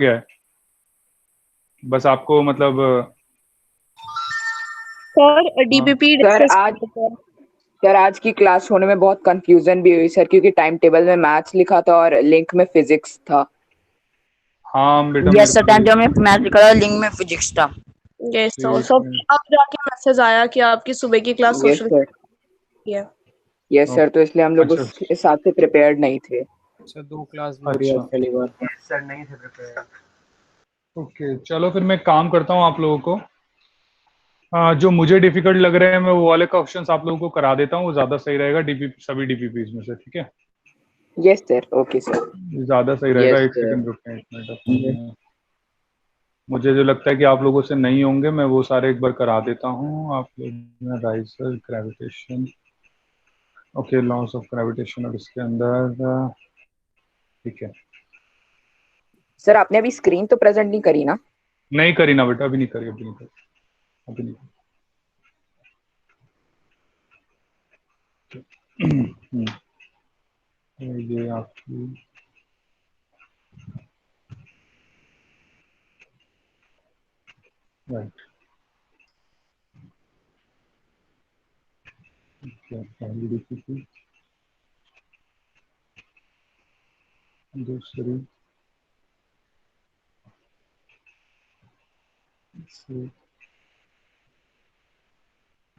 गया है, बस आपको मतलब सर डीपीपी डिस्कस सर आज की क्लास होने में बहुत कंफ्यूजन भी हुई सर, क्योंकि टाइम टेबल में मैथ्स लिखा था और लिंक में फिजिक्स था। हाँ बेटा यस सर, टाइम टेबल में मैथ लिखा था, लिंक में फिजिक्स था। Yes sir. सब अब जाके मैसेज आया कि आपकी सुबह की क्लास यस सोशल सर, है। यस सर, तो इसलिए हम लोग अच्छा। उस हिसाब से प्रिपेयर्ड नहीं थे। अच्छा 2 क्लास हो रही है अच्छा पहली बार। सर नहीं थे प्रिपेयर। ओके, चलो फिर मैं काम करता हूँ आप लोगों को। जो मुझे डिफिकल्ट लग रहे हैं मैं वो वाले क्वेश्चंस आप लोगों को करा देता हूँ, वो ज्यादा सही रहेगा डीपीपी सभी डीपीपीज में से, ठीक है? Yes sir, okay sir. ज्यादा सही रहेगा। Yes, एक sir. सेकंड रुकते हैं, एक मिनट अपने। मुझे जो लगता है कि आप लोगों से नहीं होंगे मैं वो सारे एक बार करा देता हूँ आप लोग। Riser, gravitation, okay, loss of gravitation और इसके अंदर, ठीक है। सर आपने अभी स्क्रीन तो प्रेजेंट नहीं करी ना? नहीं करी ना बेटा, अभी नहीं करी, अभी नहीं करी, अभी नहीं करी। ये आपकी राइट, पहली डीपीपी, दूसरी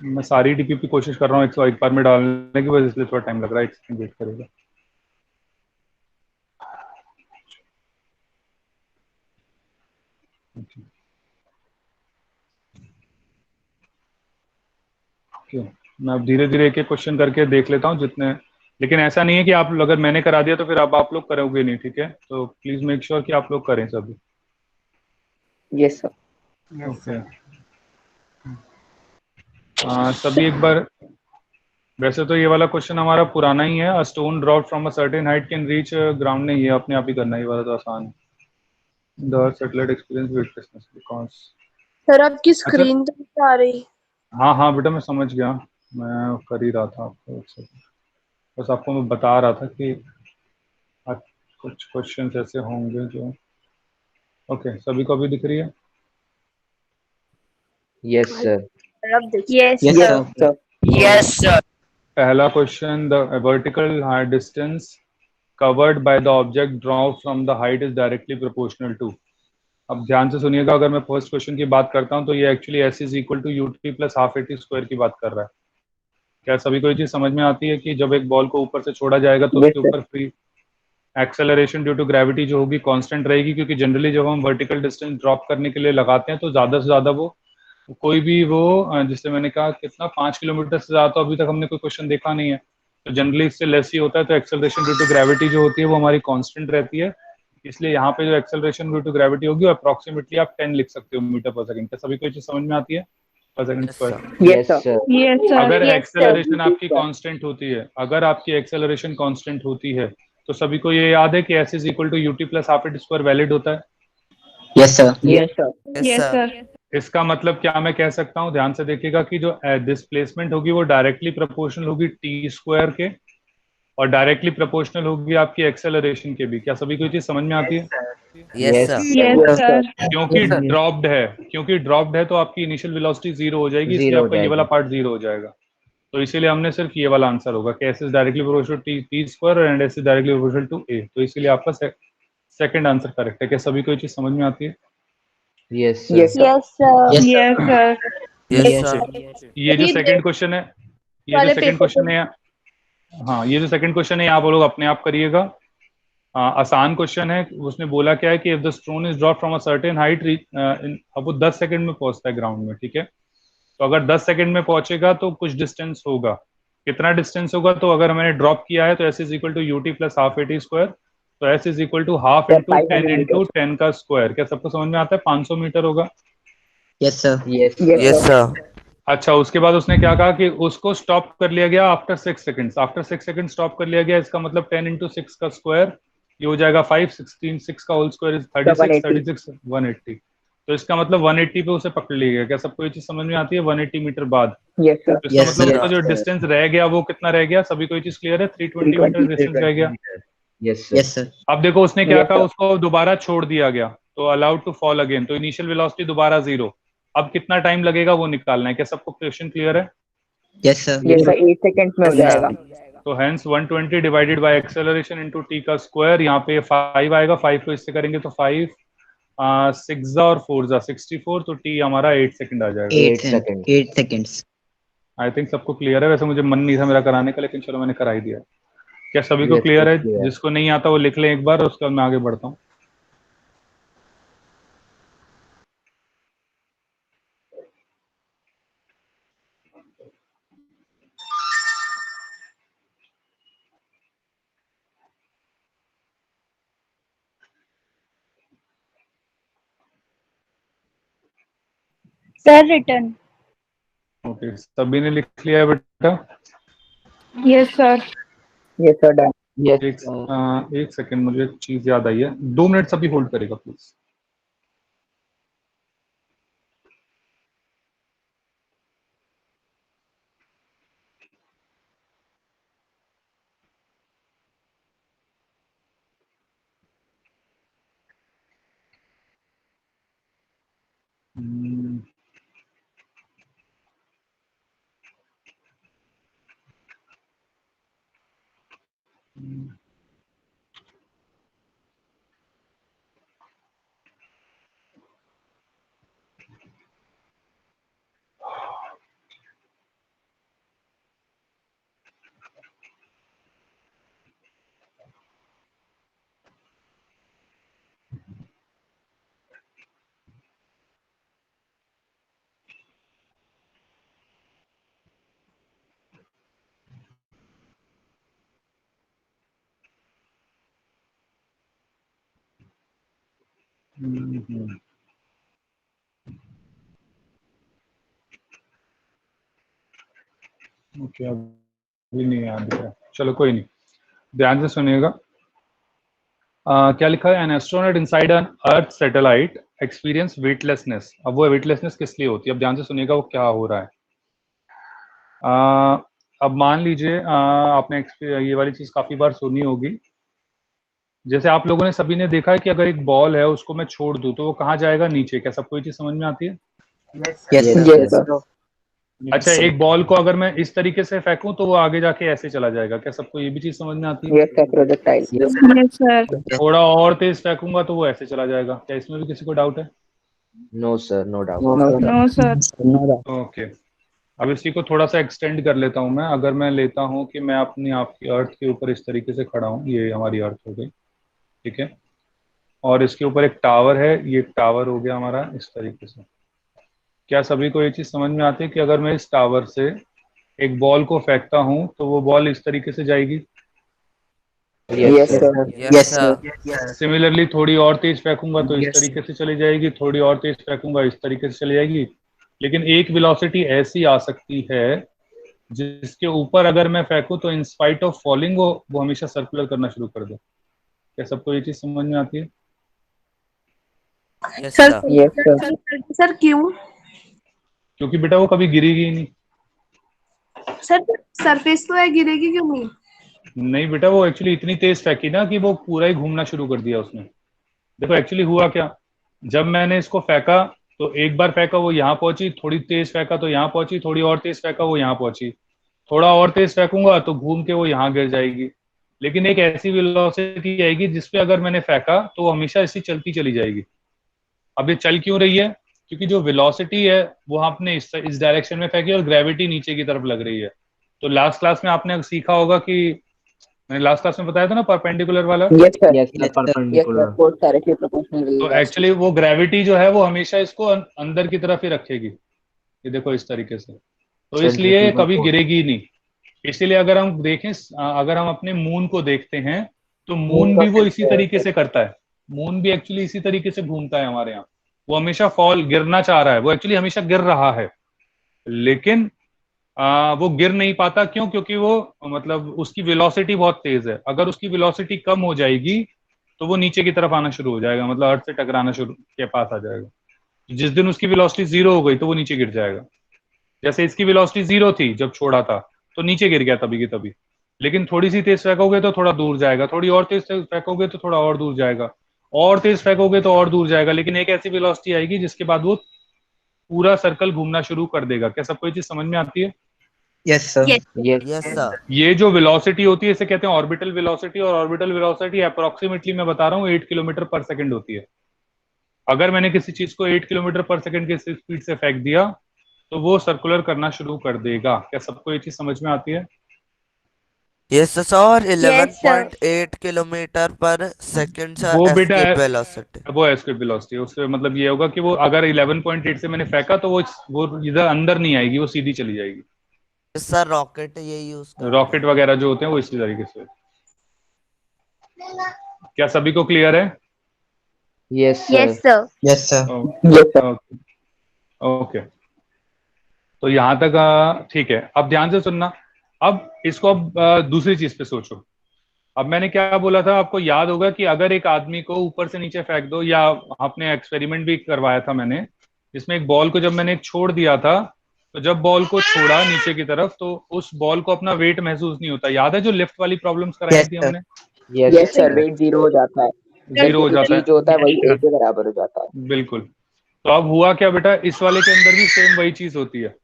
मैं सारी डीपीपी कोशिश कर रहा हूँ एक बार में डालने की, वजह इसलिए थोड़ा टाइम लग रहा है, एक सेकंड वेट करेगा। ओके, मैं अब धीरे धीरे एक एक क्वेश्चन करके देख लेता हूँ जितने, लेकिन ऐसा नहीं है कि आप अगर मैंने करा दिया तो फिर अब आप लोग करोगे नहीं, ठीक है? तो प्लीज मेक श्योर कि आप लोग करें सभी। Yes sir. ओके, सभी एक बार, वैसे तो ये वाला क्वेश्चन हमारा पुराना ही है। A stone drop from a certain height can reach ground, नहीं ये अपने आप ही करना है, ये वाला तो आसान है। The satellite experience weightlessness because, sir आपकी स्क्रीन तो नहीं आ रही। हाँ हाँ बेटा मैं समझ गया, मैं कर ही रहा था आपको, एक सेकंड, बस आपको मैं बता रहा था कि कुछ क्वेश्चंस ऐसे होंगे जो, ओके सभी को अभी दिख रही है? Yes sir. Yes yes sir. Yes sir. पहला question, the vertical height distance covered by the object drop from the height is directly proportional to. अब ध्यान से सुनिएगा, अगर मैं फर्स्ट क्वेश्चन की बात करता हूं तो ये actually S is equal to UT plus half A T square की बात कर रहा है। क्या सभी को ये चीज समझ में आती है कि जब एक बॉल को ऊपर से छोड़ा जाएगा तो उसके ऊपर free acceleration due to gravity जो होगी कांस्टेंट रहेगी, क्योंकि जनरली जब हम वर्टिकल डिस्टेंस ड्रॉप करने के लिए लगाते हैं तो ज्यादा से ज्यादा वो कोई भी वो जिससे मैंने कहा कितना 5 किलोमीटर से ज्यादा तो अभी तक हमने कोई क्वेश्चन देखा नहीं है, तो जनरली इससे लेस ही होता है। तो एक्सेलरेशन ड्यू टू ग्रेविटी जो होती है वो हमारी कांस्टेंट रहती है, इसलिए यहाँ पे जो एक्सेलरेशन ड्यू टू ग्रेविटी होगी वो अप्रोक्सीमेटली आप 10 लिख सकते हो मीटर पर सेकंड। क्या सभी को ये चीज समझ में आती है? पर सेकंड स्क्वायर। Yes sir. अगर एक्सेलरेशन आपकी कांस्टेंट होती है, अगर आपकी एक्सेलरेशन कांस्टेंट होती है तो सभी को ये याद है कि S is equal to UT plus half a square valid होता है। Yes sir. Yes sir. Yes sir. इसका मतलब क्या मैं कह सकता हूं, ध्यान से देखिएगा कि जो डिस्प्लेसमेंट होगी वो डायरेक्टली प्रोपोर्शनल होगी टी स्क्वायर के, और डायरेक्टली प्रोपोर्शनल होगी आपकी एक्सेलरेशन के भी। क्या सभी को ये चीज समझ में आती है? Yes sir. क्योंकि ड्रॉप्ड है तो आपकी इनिशियल वेलोसिटी जीरो हो जाएगी, इसलिए आपका ये वाला पार्ट जीरो हो जाएगा। तो इसीलिए हमने सिर्फ ये वाला आंसर होगा कि S is directly proportional T square and S is directly proportional to A, तो इसीलिए आपका सेकंड आंसर करेक्ट है। क्या सभी को ये चीज समझ में आती है? Yes sir. ये जो सेकंड क्वेश्चन है, ये जो सेकंड क्वेश्चन है, हाँ ये जो सेकंड क्वेश्चन है आप लोग अपने आप करिएगा। आसान क्वेश्चन है। उसने बोला क्या है कि if the stone is drop from a certain height, अब वो 10 सेकंड में पहुंचता है ग्राउंड में, ठीक है? तो अगर 10 सेकंड में पहुंचेगा तो कुछ डिस्टेंस होगा। कितना डिस्टेंस होगा? तो अगर मैंने ड्रॉप किया है तो S is equal to UT plus half A T square, तो S is equal to half into 10 into 10 का स्क्वायर। क्या सबको समझ में आता है? 500 मीटर होगा। Yes sir. Yes sir. अच्छा, उसके बाद उसने क्या कहा कि उसको स्टॉप कर लिया गया after 6 seconds. After 6 second stop कर लिया गया, इसका मतलब 10 इंटू 6 का स्क्वायर, ये हो जाएगा 5, 16, 6 का होल स्क्वायर इज 36, 36 180। तो इसका मतलब 180 पे उसे पकड़ लिया गया। क्या सबको ये चीज समझ में आती है? 180 मीटर बाद। Yes sir. तो इसका मतलब उसका जो डिस्टेंस रह गया वो कितना रह गया? सभी को ये चीज क्लियर है? 320 मीटर डिस्टेंस रह गया। Yes sir. अब देखो उसने क्या कहा, उसको दोबारा छोड़ दिया गया। तो अलाउड टू फॉल अगेन, तो इनिशियल वेलोसिटी दोबारा 0। अब कितना टाइम लगेगा वो निकालना है। क्या सबको क्वेश्चन क्लियर है? Yes sir. ये सर 8 सेकंड्स में हो जाएगा। तो hence 120 divided by acceleration into T का स्क्वायर, यहाँ पे 5 आएगा, 5 को इससे करेंगे तो 5 6 और 4 64, तो टी हमारा 8 सेकंड आ जाएगा। 8 सेकेंड्स। आई थिंक सबको क्लियर है। वैसे मुझे मन नहीं था मेरा कराने का, लेकिन चलो मैंने करा ही दिया। क्या सभी को क्लियर है? जिसको नहीं आता वो लिख ले एक बार, उसके बाद मैं आगे बढ़ता हूँ। Sir return. ओके, सभी ने लिख लिया है बेटा? Yes sir. ये सर डन। एक सेकंड, मुझे एक चीज याद आई है। 2 मिनट सभी होल्ड करेगा प्लीज। ओके, अभी नहीं याद दिख रहा, चलो कोई नहीं, ध्यान से सुनिएगा। क्या लिखा है? An astronaut inside N earth satellite experience weightlessness. अब वो वेटलेसनेस किस लिए होती है? अब ध्यान से सुनिएगा वो क्या हो रहा है। अब मान लीजिए आपने ये वाली चीज काफी बार सुनी होगी। जैसे आप लोगों ने सभी ने देखा है कि अगर एक बॉल है उसको मैं छोड़ दूं तो वो कहाँ जाएगा? नीचे। क्या सबको ये चीज समझ में आती है? Yes sir. अच्छा, एक बॉल को अगर मैं इस तरीके से फेंकूं तो वो आगे जाके ऐसे चला जाएगा। क्या सबको ये भी चीज समझ में आती है? Yes sir projectile. Yes sir. थोड़ा और तेज फेंकूंगा तो वो ऐसे चला जाएगा। क्या इसमें भी किसी को डाउट है? No sir, no doubt. No sir. Okay, अब इसी को थोड़ा सा एक्सटेंड कर लेता हूं मैं। अगर मैं लेता हूं कि मैं अपनी आपकी अर्थ के ऊपर इस तरीके से खड़ा हूं, ये हमारी अर्थ हो गई, ठीक है, और इसके ऊपर एक टावर है, ये टावर हो गया हमारा इस तरीके से। क्या सभी को ये चीज समझ में आती है कि अगर मैं इस टावर से एक बॉल को फेंकता हूं तो वो बॉल इस तरीके से जाएगी? Yes sir. Yes sir. Similarly थोड़ी और तेज फेंकूंगा तो इस तरीके से चली जाएगी, थोड़ी और तेज फेंकूंगा इस तरीके से चली जाएगी। लेकिन एक वेलोसिटी ऐसी आ सकती है जिसके ऊपर अगर मैं फेंकूं तो इन स्पाइट ऑफ फॉलिंग वो हमेशा सर्कुलर करना शुरू कर दे। क्या सबको ये चीज समझ में आती है? Sir yes sir. सर क्यों? क्योंकि बेटा वो कभी गिरेगी ही नहीं। सर सरफेस तो है, गिरेगी क्यों नहीं? नहीं बेटा, वो एक्चुअली इतनी तेज फेंकी ना कि वो पूरा ही घूमना शुरू कर दिया उसने। देखो एक्चुअली हुआ क्या, जब मैंने इसको फेंका तो एक बार फेंका वो यहाँ पहुंची, थोड़ी तेज फेंका तो यहाँ पहुंची, थोड़ी और तेज फेंका वो यहाँ पहुंची, थोड़ा और तेज फेंकूंगा तो घूम के वो यहाँ गिर जाएगी। लेकिन एक ऐसी वेलोसिटी आएगी जिसपे अगर मैंने फेंका तो वो हमेशा ऐसी चलती चली जाएगी। अब ये चल क्यों रही है? क्योंकि जो वेलोसिटी है वो आपने इस डायरेक्शन में फेंकी और ग्रेविटी नीचे की तरफ लग रही है। तो लास्ट क्लास में आपने सीखा होगा कि मैंने लास्ट क्लास में बताया था ना, परपेंडिकुलर वाला। Yes sir. Yes sir, yes perpendicular. Sir, force directly proportional. तो एक्चुअली वो ग्रेविटी जो है वो हमेशा इसको अंदर की तरफ ही रखेगी। ये देखो इस तरीके से, तो इसलिए ये कभी गिरेगी ही नहीं। इसीलिए अगर हम देखें, अगर हम अपने मून को देखते हैं तो मून भी वो इसी तरीके से करता है। मून भी एक्चुअली इसी तरीके से घूमता है हमारे यहाँ। वो हमेशा गिरना चाह रहा है, वो एक्चुअली हमेशा गिर रहा है, लेकिन वो गिर नहीं पाता। क्यों? क्योंकि वो मतलब उसकी वेलोसिटी बहुत तेज है। अगर उसकी वेलोसिटी कम हो जाएगी तो वो नीचे की तरफ आना शुरू हो जाएगा, मतलब अर्थ से टकराना शुरू के पास आ जाएगा। जिस दिन उसकी वेलोसिटी 0 हो गई तो वो नीचे गिर जाएगा। जैसे इसकी वेलोसिटी 0 थी जब छोड़ा था तो नीचे गिर गया तभी की तभी। लेकिन थोड़ी सी तेज फेंकोगे तो थोड़ा दूर जाएगा, थोड़ी और तेज फेंकोगे तो थोड़ा और दूर जाएगा। और तेज फेंकोगे तो और दूर जाएगा, लेकिन एक ऐसी वेलोसिटी आएगी जिसके बाद वो पूरा सर्कल घूमना शुरू कर देगा। क्या सबको ये चीज समझ में आती है? Yes, sir. Yes. Yes. Yes, sir. ये जो वेलोसिटी होती है इसे कहते हैं ऑर्बिटल वेलोसिटी, और ऑर्बिटल वेलोसिटी अप्रोक्सीमेटली मैं बता रहा हूँ 8 किलोमीटर पर सेकंड होती है। अगर मैंने किसी चीज को 8 किलोमीटर पर सेकंड की स्पीड से फेंक दिया तो वो सर्कुलर करना शुरू कर देगा। क्या सबको ये चीज समझ में आती है? Yes, sir. और Yes, sir. 11.8 किलोमीटर पर सेकंड से वो बेटा एस्केप वेलोसिटी। वो एस्केप वेलोसिटी, उससे मतलब ये होगा कि वो अगर 11.8 से मैंने फेंका तो वो इधर अंदर नहीं आएगी, वो सीधी चली जाएगी। सर रॉकेट ये यूज कर रॉकेट वगैरह जो होते हैं वो इसी तरीके से। क्या सभी को क्लियर है? Yes, sir. Yes, sir. Yes, sir. Okay, तो यहाँ तक ठीक है। अब ध्यान से सुनना। अब इसको अब दूसरी चीज पे सोचो। अब मैंने क्या बोला था, आपको याद होगा कि अगर एक आदमी को ऊपर से नीचे फेंक दो, या आपने एक्सपेरिमेंट भी करवाया था मैंने, जिसमें एक बॉल को जब मैंने छोड़ दिया था, तो जब बॉल को छोड़ा नीचे की तरफ तो उस बॉल को अपना वेट महसूस नहीं होता। याद है जो लिफ्ट वाली प्रॉब्लम्स कराई Yes, थी sir. हमने? Yes, yes sir, sir. Weight 0 हो जाता है, जीरो हो जाता है, जो होता है वही 8 के बराबर हो जाता है। बिल्कुल। तो अब हुआ क्या बेटा, इस वाले के अंदर भी सेम वही चीज होती है।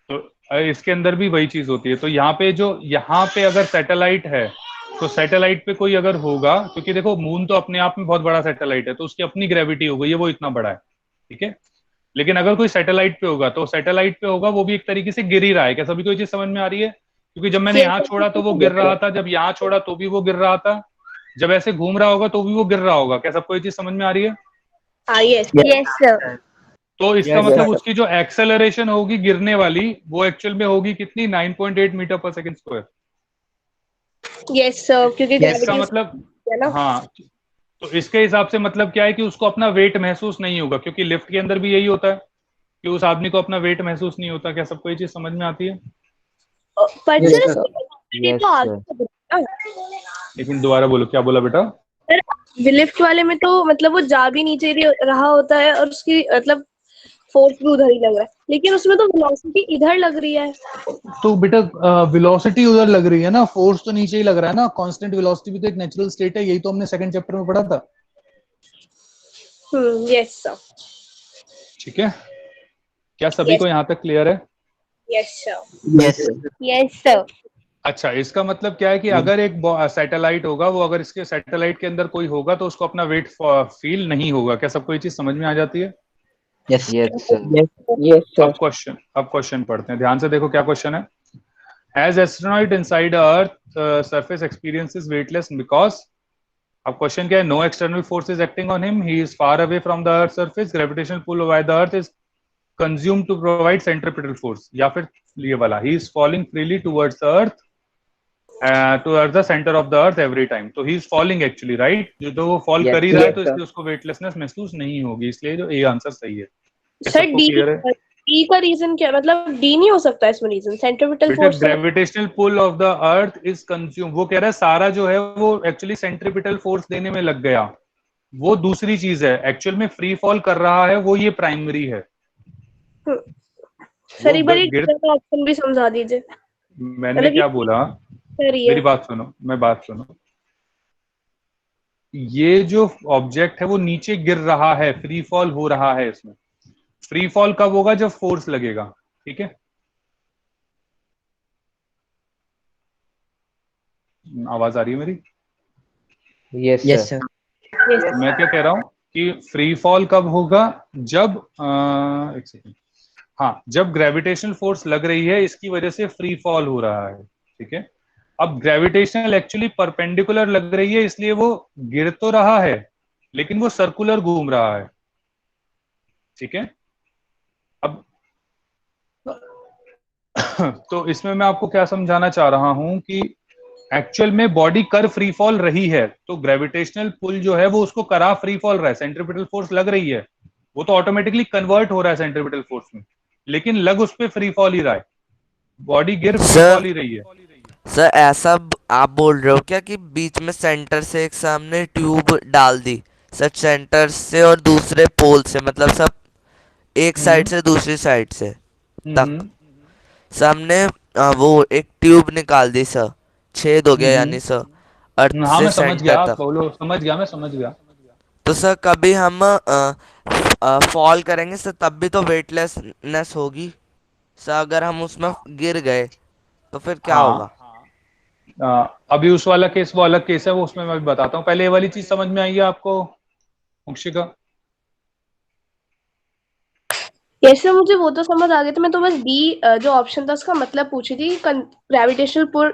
तो इसके अंदर भी वही चीज होती है। तो यहाँ पे अगर सैटेलाइट है तो सैटेलाइट पे कोई अगर होगा, क्योंकि देखो मून तो अपने आप में बहुत बड़ा सैटेलाइट है, तो उसकी अपनी ग्रेविटी हो गई है, वो इतना बड़ा है, ठीक है। लेकिन अगर कोई सैटेलाइट पे होगा तो सैटेलाइट पे होगा वो भी एक तरीके से गिर ही रहा है। क्या सभी को ये चीज समझ में आ रही है? क्योंकि जब मैंने यहाँ छोड़ा तो वो गिर रहा था, जब यहाँ छोड़ा तो भी वो गिर रहा था, जब ऐसे घूम रहा होगा तो भी वो गिर रहा होगा। क्या सबको ये चीज समझ में आ रही है? Yes, sir. तो इसका Yes, मतलब sir. उसकी जो एक्सेलरेशन होगी गिरने वाली, वो एक्चुअल में होगी कितनी? 9.8 मीटर पर सेकंड स्क्वायर। Yes, sir. क्योंकि Yes, इसका gravity मतलब है ना। हाँ, तो इसके हिसाब से मतलब क्या है कि उसको अपना वेट महसूस नहीं होगा, क्योंकि लिफ्ट के अंदर भी यही होता है कि उस आदमी को अपना वेट महसूस नहीं होता। क्या सबको ये चीज समझ में आती है? पर Yes, सर sir. ये Yes, तो sir. आगे लेकिन दोबारा बोलो, क्या बोला बेटा? लिफ्ट वाले में तो मतलब वो जा भी नीचे रहा होता है और उसकी मतलब फोर्स भी उधर ही लग रहा है, लेकिन उसमें तो वेलोसिटी इधर लग रही है। तो बेटा वेलोसिटी उधर लग रही है ना, फोर्स तो नीचे ही लग रहा है ना। कांस्टेंट वेलोसिटी भी तो एक नेचुरल स्टेट है, यही तो हमने सेकंड चैप्टर में पढ़ा था। Yes sir. ठीक है, क्या सभी को यहाँ तक क्लियर है? Yes sir. Yes, sir. Yes sir. अच्छा, इसका मतलब क्या है कि अगर एक सैटेलाइट होगा, वो अगर इसके सैटेलाइट के अंदर कोई होगा तो उसको अपना वेट फील नहीं होगा। क्या सबको ये चीज समझ में आ जाती है? Yes, Yes, sir. Yes, sir. अब क्वेश्चन पढ़ते हैं, ध्यान से देखो क्या क्वेश्चन है। As astronaut inside earth surface experiences weightless because, अब क्वेश्चन क्या है? No external force is acting on him, he is far away from the earth surface, gravitational pull by the earth is consumed to provide centripetal force, या फिर ये वाला, he is falling freely towards the earth towards the center of the earth every time। तो he is falling actually, right? जो वो fall Yes, कर ही रहा है yes, तो sir. इसलिए उसको वेटलेसनेस महसूस नहीं होगी, इसलिए जो ए आंसर सही है। क्या सर सबको डी क्लियर है? डी का रीजन क्या, मतलब डी नहीं हो सकता इसमें रीजन, सेंट्रिपिटल बेटा force. Gravitational pull of the earth is consume, वो कह रहा है सारा जो है वो एक्चुअली सेंट्रिपिटल फोर्स देने में लग गया, वो दूसरी चीज है। एक्चुअल में फ्री फॉल कर रहा है वो, ये प्राइमरी है। सर एक बार गिर- ऑप्शन भी समझा दीजिए। मैंने मतलब क्या बोला? सर ये मेरी बात सुनो, मैं बात सुनो। ये जो ऑब्जेक्ट है वो नीचे गिर रहा है, फ्री फॉल हो रहा है। इसमें फ्री फॉल कब होगा? जब फोर्स लगेगा, ठीक है। आवाज आ रही है मेरी? Yes, Yes, sir. sir. मैं क्या कह रहा हूं कि फ्री फॉल कब होगा? जब एक सेकंड, हाँ, जब ग्रेविटेशनल फोर्स लग रही है, इसकी वजह से फ्री फॉल हो रहा है, ठीक है। अब ग्रेविटेशनल एक्चुअली परपेंडिकुलर लग रही है, इसलिए वो गिर तो रहा है लेकिन वो सर्कुलर घूम रहा है, ठीक है। अब तो इसमें मैं आपको क्या समझाना चाह रहा हूं कि एक्चुअल में बॉडी कर फ्री फॉल रही है, तो ग्रेविटेशनल पुल जो है वो उसको करा फ्री फॉल रहा है। सेंट्रिपिटल फोर्स लग रही है, वो तो ऑटोमेटिकली कन्वर्ट हो रहा है सेंट्रिपिटल फोर्स में, लेकिन लग उस पे फ्री फॉल ही रहा है, बॉडी गिर फ्री फॉल ही रही है। सर ऐसा आप बोल रहे हो क्या कि बीच में सेंटर से एक सामने ट्यूब डाल दी सर, सेंटर से और दूसरे पोल से, मतलब सब एक साइड से दूसरी साइड से तक सामने वो एक ट्यूब निकाल दी सर, छेद हो गया यानी सर, अर्थ हाँ से मैं समझ गया, सेंटर आप तक। बोलो, समझ गया, मैं समझ गया। तो सर कभी हम फॉल करेंगे सर तब भी तो वेटलेसनेस होगी सर, अगर हम उसमें गिर गए तो फिर क्या होगा? हाँ अभी उस वाला केस वो अलग केस है, वो उसमें मैं भी बताता हूँ। पहले ये वाली चीज समझ में आई है आपको मुक्षिका? यस सर, मुझे वो तो समझ आ गया था। मैं तो बस बी जो ऑप्शन था उसका मतलब पूछी थी। ग्रेविटेशनल पुल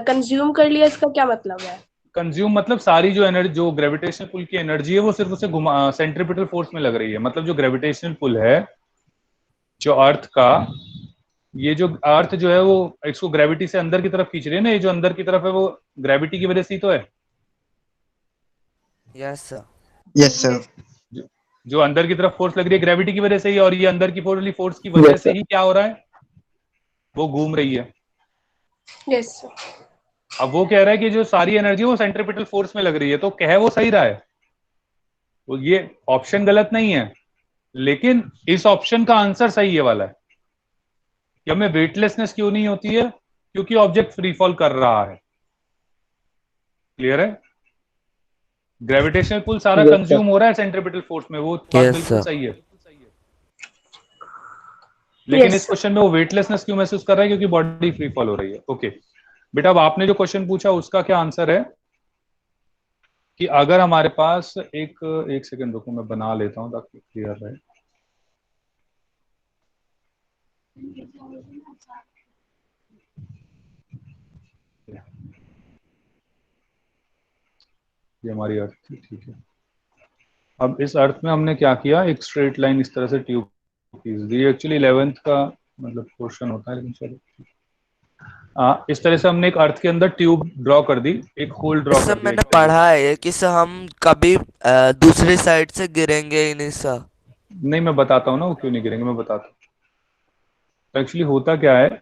कंज्यूम कर लिया, इसका क्या मतलब है? कंज्यूम मतलब सारी जो एनर्जी, जो ग्रेविटेशनल पुल की एनर्जी है वो सिर्फ उसे घुमा, सेंट्रीपिटल फोर्स में लग रही है। मतलब जो ग्रेविटेशनल पुल है जो अर्थ का, ये जो अर्थ जो है वो इसको ग्रेविटी से अंदर की तरफ खींच रही है ना, ये जो अंदर की तरफ है वो ग्रेविटी की वजह से ही तो है। Yes sir. Yes, sir. जो अंदर की तरफ फोर्स लग रही है ग्रेविटी की वजह से ही, और ये अंदर की फोर्स की वजह Yes, से sir. ही क्या हो रहा है, वो घूम रही है। Yes sir. अब वो कह रहा है कि जो सारी एनर्जी वो सेंट्रीपिटल फोर्स में लग रही है, तो कह वो सही रहा है, तो ये ऑप्शन गलत नहीं है, लेकिन इस ऑप्शन का आंसर सही ये वाला है कि हमें वेटलेसनेस क्यों नहीं होती है, क्योंकि ऑब्जेक्ट फ्री फॉल कर रहा है। क्लियर है? ग्रेविटेशनल पुल सारा Yes, sir. कंज्यूम हो रहा है सेंट्रीपिटल फोर्स में, वो बात Yes, बिल्कुल sir. सही है। लेकिन Yes, इस क्वेश्चन में वो वेटलेसनेस क्यों महसूस कर रहा है, क्योंकि बॉडी फ्री फॉल हो रही है। ओके बेटा, अब आपने जो क्वेश्चन पूछा उसका क्या आंसर है कि अगर हमारे पास एक सेकंड रुको, मैं बना लेता हूं ताकि क्लियर रहे। ये हमारी अर्थ थी, ठीक है। अब इस अर्थ में हमने क्या किया, एक स्ट्रेट लाइन इस तरह से ट्यूब खींच दी। एक्चुअली 11th का मतलब क्वेश्चन होता है, लेकिन चलो इस तरह से हमने एक अर्थ के अंदर ट्यूब ड्रॉ कर दी, एक होल ड्रॉ सर कर दिया। मैंने पढ़ा है कि सर हम कभी दूसरी साइड से गिरेंगे ही नहीं सर। नहीं, मैं बताता हूँ ना वो क्यों नहीं गिरेंगे, मैं बताता हूँ। तो एक्चुअली होता क्या है,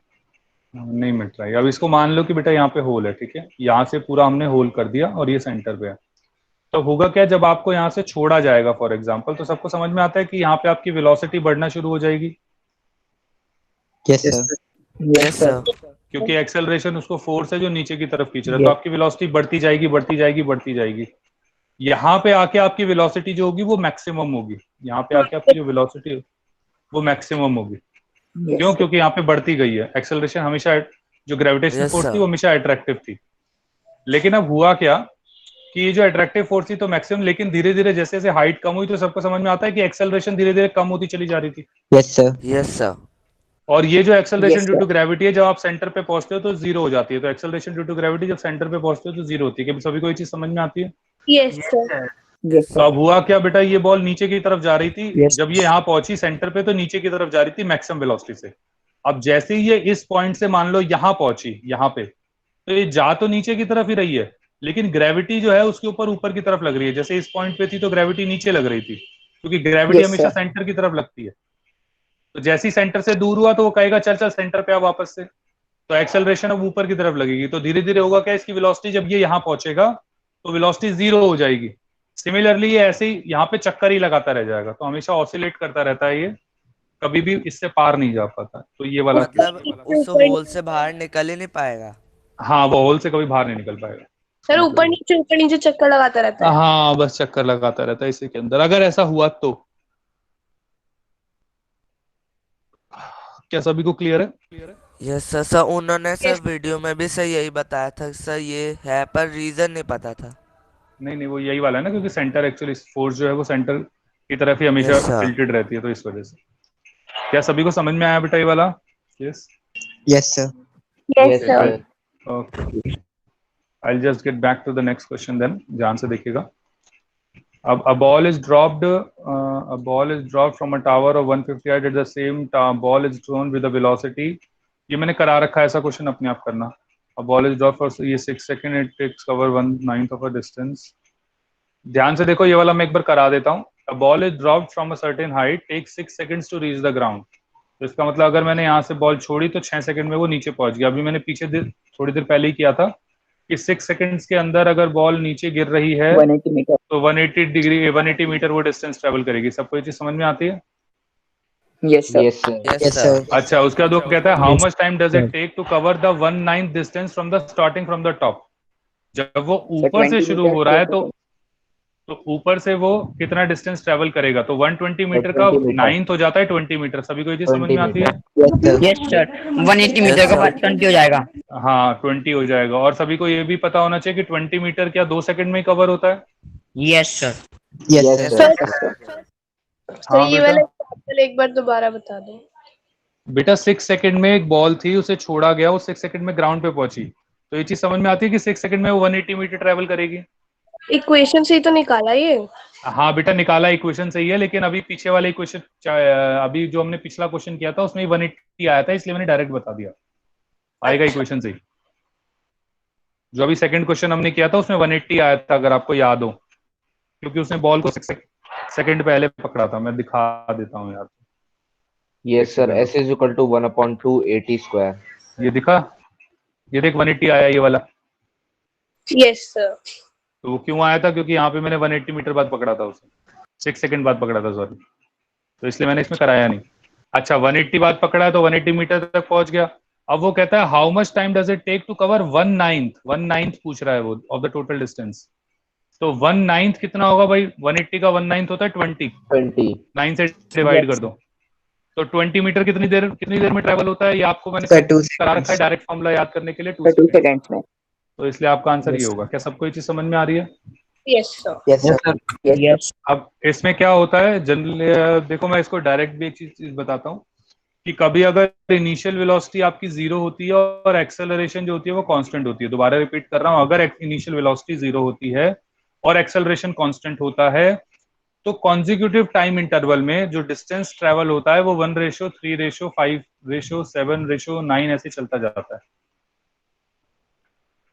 नहीं मिट रहा है। अब इसको मान लो कि बेटा यहाँ पे होल है, ठीक है, यहाँ से पूरा हमने होल कर दिया और ये सेंटर पे है। तो होगा क्या, जब आपको यहाँ से छोड़ा जाएगा फॉर एग्जाम्पल, तो सबको समझ में आता है कि यहाँ पे आपकी वेलोसिटी बढ़ना शुरू हो जाएगी, Yes, sir. Yes sir. क्योंकि एक्सेलरेशन उसको फोर्स है जो नीचे की तरफ खींच रहा है। तो आपकी वेलोसिटी बढ़ती जाएगी बढ़ती जाएगी बढ़ती जाएगी। यहाँ पे आके आपकी वेलोसिटी जो होगी वो मैक्सिमम होगी। यहाँ पे आके आपकी जो वेलोसिटी वो मैक्सिमम होगी। क्यों? क्योंकि यहाँ पे बढ़ती गई है। एक्सेलरेशन हमेशा, जो ग्रेविटेशनल Yes, फोर्स sir. थी वो हमेशा अट्रैक्टिव थी। लेकिन अब हुआ क्या कि ये जो अट्रैक्टिव फोर्स थी तो मैक्सिमम, लेकिन धीरे धीरे जैसे जैसे हाइट कम हुई तो सबको समझ में आता है कि एक्सेलरेशन धीरे धीरे कम होती चली जा रही थी। Yes, sir. Yes sir. और ये जो acceleration Yes, due sir. To gravity है, जब आप सेंटर पे पहुंचते हो तो जीरो हो जाती है। तो एक्सेलरेशन ड्यू टू ग्रेविटी जब सेंटर पे पहुंचते हो तो जीरो होती है। क्या सभी को ये चीज समझ में आती है? Yes yes sir. Sir. Yes, तो sir. अब हुआ क्या बेटा, ये बॉल नीचे की तरफ जा रही थी। Yes. जब ये यहाँ पहुंची सेंटर पे तो नीचे की तरफ जा रही थी मैक्सिमम वेलोसिटी से। अब जैसे ही ये इस पॉइंट से मान लो यहाँ पहुंची, यहाँ पे, तो ये जा तो नीचे की तरफ ही रही है, लेकिन ग्रेविटी जो है उसके ऊपर की तरफ लग रही है। जैसे इस पॉइंट पे थी तो ग्रेविटी नीचे लग रही थी, क्योंकि ग्रेविटी Yes, हमेशा sir. सेंटर की तरफ लगती है। तो जैसे ही सेंटर से दूर हुआ तो वो कहेगा चल चल सेंटर पे आ वापस से। तो एक्सेलरेशन अब ऊपर की तरफ लगेगी। तो धीरे धीरे होगा क्या, इसकी वेलोसिटी जब ये यहाँ पहुंचेगा तो वेलोसिटी जीरो हो जाएगी। सिमिलरली ये ऐसे ही यहाँ पे चक्कर ही लगाता रह जाएगा। तो हमेशा ऑसिलेट करता रहता है, ये कभी भी इससे पार नहीं जा पाता। तो ये वाला मतलब उस होल से बाहर निकल ही नहीं पाएगा। हाँ, वो होल से कभी बाहर नहीं निकल पाएगा। सर ऊपर नीचे चक्कर लगाता रहता है। हाँ, बस चक्कर लगाता रहता है इसी के अंदर। अगर ऐसा हुआ तो क्या सभी को क्लियर है? Yes sir. सर उन्होंने सर वीडियो में भी सर यही बताया था सर, ये है पर रीजन नहीं पता था। नहीं, वो यही वाला है ना, क्योंकि सेंटर एक्चुअली फोर्स जो है वो सेंटर की तरफ ही हमेशा Yes, sir. टिल्टेड रहती है, तो इस वजह से। क्या सभी को समझ में आया बेटा ये वाला? Yes, Yes, sir. Yes, sir. Okay. I'll just get back to the next question then. ध्यान से देखिएगा। अब a ball is dropped from a tower of 150 height at the same ball is thrown with a velocity. ये मैंने करा रखा है, ऐसा क्वेश्चन अपने आप करना। A ball is dropped for ये 6 second, it takes cover 1/9 of a distance. ध्यान से देखो, ये वाला मैं एक बार करा देता हूँ। A ball is dropped from a certain height, takes 6 seconds to reach the ground. तो इसका मतलब अगर मैंने यहाँ से बॉल छोड़ी तो 6 सेकंड में वो नीचे पहुंच गया। अभी मैंने पीछे थोड़ी देर पहले ही किया था कि 6 सेकंड्स के अंदर अगर बॉल नीचे गिर रही है 180 मीटर. तो 180 मीटर वो डिस्टेंस ट्रेवल करेगी। सबको ये चीज समझ में आती है? Yes, sir. Yes, sir. Yes Yes, sir. sir. अच्छा, उसके बाद वो कहता है how much time does it take to cover the 1/9 distance from the starting from the top. जब वो सर ऊपर से 20 शुरू मीटर हो रहा है से तो ऊपर से वो कितना डिस्टेंस ट्रेवल करेगा, तो 120 मीटर का 20 मीटर। नाइन्थ हो जाता है 20 मीटर। सभी को ये चीज समझ 20 में आती है? Metre. Yes sir. Yes sir 180 metre Yes, का sir. 20 हो जाएगा। हाँ 20 हो जाएगा। और सभी को ये भी पता होना चाहिए कि 20 मीटर क्या 2 सेकंड में कवर होता है? Yes sir. Yes yes sir. Sir. Sir हाँ ये बेटा। वाला एग्जांपल एक बार दोबारा बता दो। बेटा 6 सेकंड में एक बॉल थी, उसे छोड़ा गया, वो 6 सेकंड में ग्राउंड पे पहुंची, तो ये चीज समझ में आती है कि 6 सेकंड में वो 180 मीटर ट्रेवल करेगी। इक्वेशन से ही तो निकाला ये। हाँ बेटा निकाला, इक्वेशन सही है, लेकिन अभी पीछे वाले इक्वेशन, अभी जो हमने पिछला क्वेश्चन किया था उसमें 180 आया था, इसलिए मैंने डायरेक्ट बता दिया, आएगा इक्वेशन से ही। जो अभी सेकंड क्वेश्चन हमने किया था उसमें 180 आया था, अगर आपको याद हो, क्योंकि उसने बॉल को 6 सेकंड पहले पकड़ा था। मैं दिखा देता हूँ यार। Yes sir, s is equal to 1/2 AT square। ये दिखा, ये देख 180 आया ये वाला। Yes sir. तो वो क्यों आया था? क्योंकि यहाँ पे मैंने 180 मीटर बाद पकड़ा था उसे, 6 सेकंड बाद पकड़ा था, सॉरी, तो इसलिए मैंने इसमें कराया नहीं। अच्छा 180 बाद पकड़ा है तो 180 मीटर तक पहुंच गया। अब वो कहता है how much time does it take to cover 1/9 पूछ रहा है वो ऑफ द टोटल डिस्टेंस। तो 1/9 कितना होगा भाई? 180 का 1/9 होता है 20, 9 से डिवाइड कर दो, तो 20 मीटर कितनी देर में ट्रेवल होता है? ये आपको मैंने सर 2 करा रखा है सेकंड्स। डायरेक्ट फॉर्मूला याद करने के लिए, 2 2 सेकंड। सेकंड्स में। तो इसलिए आपका आंसर ये Yes. होगा। क्या सबको ये चीज समझ में आ रही है? Yes sir. Yes sir. Yes अब इसमें क्या होता है जनरली, देखो मैं इसको डायरेक्ट भी एक चीज बताता हूँ कि कभी अगर इनिशियल वेलोसिटी आपकी 0 होती है और एक्सेलरेशन जो होती है वो कांस्टेंट होती है, दोबारा रिपीट कर रहा हूँ, अगर इनिशियल वेलोसिटी 0 होती है और एक्सेलरेशन कांस्टेंट होता है तो कॉन्जिक्यूटिव टाइम इंटरवल में जो डिस्टेंस ट्रेवल होता है वो 1:3:5:7:9 ऐसे चलता जाता है।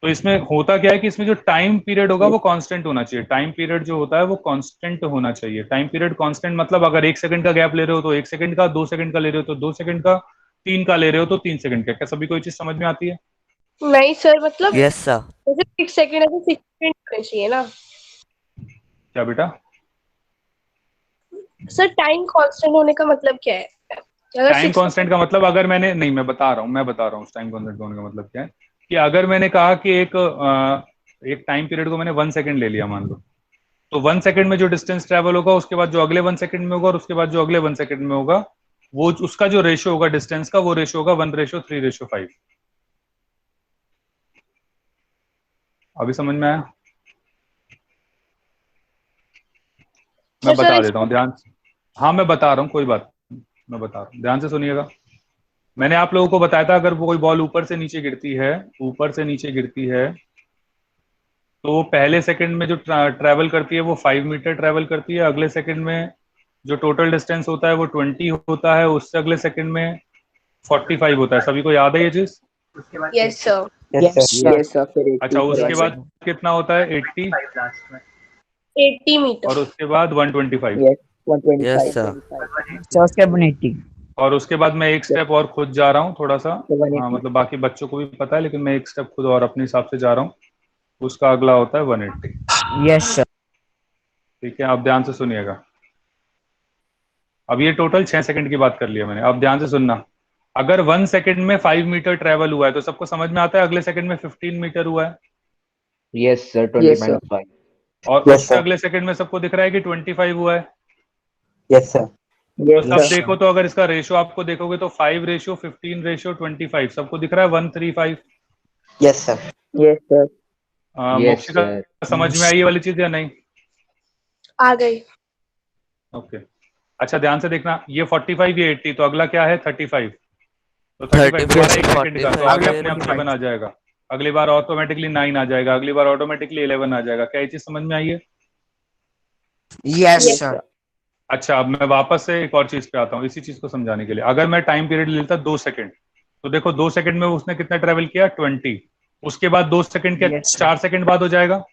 तो इसमें होता क्या है कि इसमें जो टाइम पीरियड होगा वो कांस्टेंट होना चाहिए। टाइम पीरियड जो होता है वो कांस्टेंट होना चाहिए। टाइम पीरियड कांस्टेंट मतलब अगर 1 सेकंड का गैप ले रहे हो तो 1 सेकंड का, 2 सेकंड का ले रहे हो तो 2 सेकंड का, 3 का ले रहे हो तो 3 सेकंड का। क्या सभी को ये चीज समझ में आती है? नहीं सर, मतलब Yes, sir. जैसे 6 सेकंड है तो 6 सेकंड होने चाहिए ना क्या बेटा? सर। टाइम कांस्टेंट होने का मतलब क्या है? अगर टाइम 6 कांस्टेंट का मतलब अगर मैंने नहीं, मैं बता रहा हूँ टाइम कांस्टेंट होने का मतलब क्या है कि अगर मैंने कहा कि एक टाइम पीरियड को मैंने 1 सेकंड ले लिया मान लो, तो 1 सेकंड में जो डिस्टेंस ट्रेवल होगा उसके बाद जो अगले 1 सेकंड में होगा और उसके बाद जो अगले 1 सेकंड में होगा वो उसका जो रेशियो होगा डिस्टेंस का, वो रेशियो होगा 1:3:5। अभी समझ में आया? मैं सर, बता इस- देता हूँ ध्यान से। हाँ मैं बता रहा हूँ, कोई बात नहीं, मैं बता रहा हूँ, ध्यान से सुनिएगा। मैंने आप लोगों को बताया था अगर वो कोई बॉल ऊपर से नीचे गिरती है तो वो पहले सेकंड में जो ट्रैवल करती है वो 5 मीटर ट्रैवल करती है, अगले सेकंड में जो टोटल डिस्टेंस होता है वो 20 होता है, उससे अगले सेकंड में 45 होता है। सभी को याद है ये चीज? Yes sir. Yes sir. Yes sir. फिर 80 अच्छा उसके फिर बाद कितना होता है? 80 80 मीटर और उसके बाद 125 यस 125 Yes, sir. सर उसके 180। और उसके बाद मैं एक स्टेप और खुद जा रहा हूँ थोड़ा सा, 180 हाँ मतलब बाकी बच्चों को भी पता है लेकिन मैं एक स्टेप खुद और अपने हिसाब से जा रहा हूँ, उसका अगला होता है 180। Yes sir. ठीक है, अब ध्यान से सुनिएगा। अब ये टोटल 6 सेकंड की बात कर लिया मैंने, अब ध्यान से सुनना। अगर 1 सेकंड में 5 मीटर ट्रेवल हुआ है तो सबको समझ में आता है अगले सेकंड में 15 मीटर हुआ है, यस सर, Yes, sir. 20/5। और Yes, उससे sir. अगले सेकंड में सबको दिख रहा है कि 25 हुआ है। Yes sir. तो यस सब सर। देखो तो अगर इसका रेशियो आपको देखोगे तो 5:15:25 सबको दिख रहा है 135। Yes sir. Yes sir. Yes, मोक्षिका sir. समझ में आई ये वाली चीज या नहीं? आ गई। ओके अच्छा ध्यान से देखना, ये 45 ये 80, तो अगला क्या है 35, तो 35 दोबारा 1 सेकंड का, तो 45 आगे अपने आप 7 आ जाएगा, अगली बार ऑटोमेटिकली 9 आ जाएगा, अगली बार ऑटोमेटिकली 11 आ जाएगा। क्या ये चीज समझ में आई है? Yes sir. अच्छा अब मैं वापस से एक और चीज पे आता हूँ इसी चीज को समझाने के लिए। अगर मैं टाइम पीरियड लेता 2 सेकंड, तो देखो 2 सेकंड में उसने कितना ट्रेवल किया 20, उसके बाद 2 सेकंड के Yes. 4 सेकंड बाद हो जाएगा,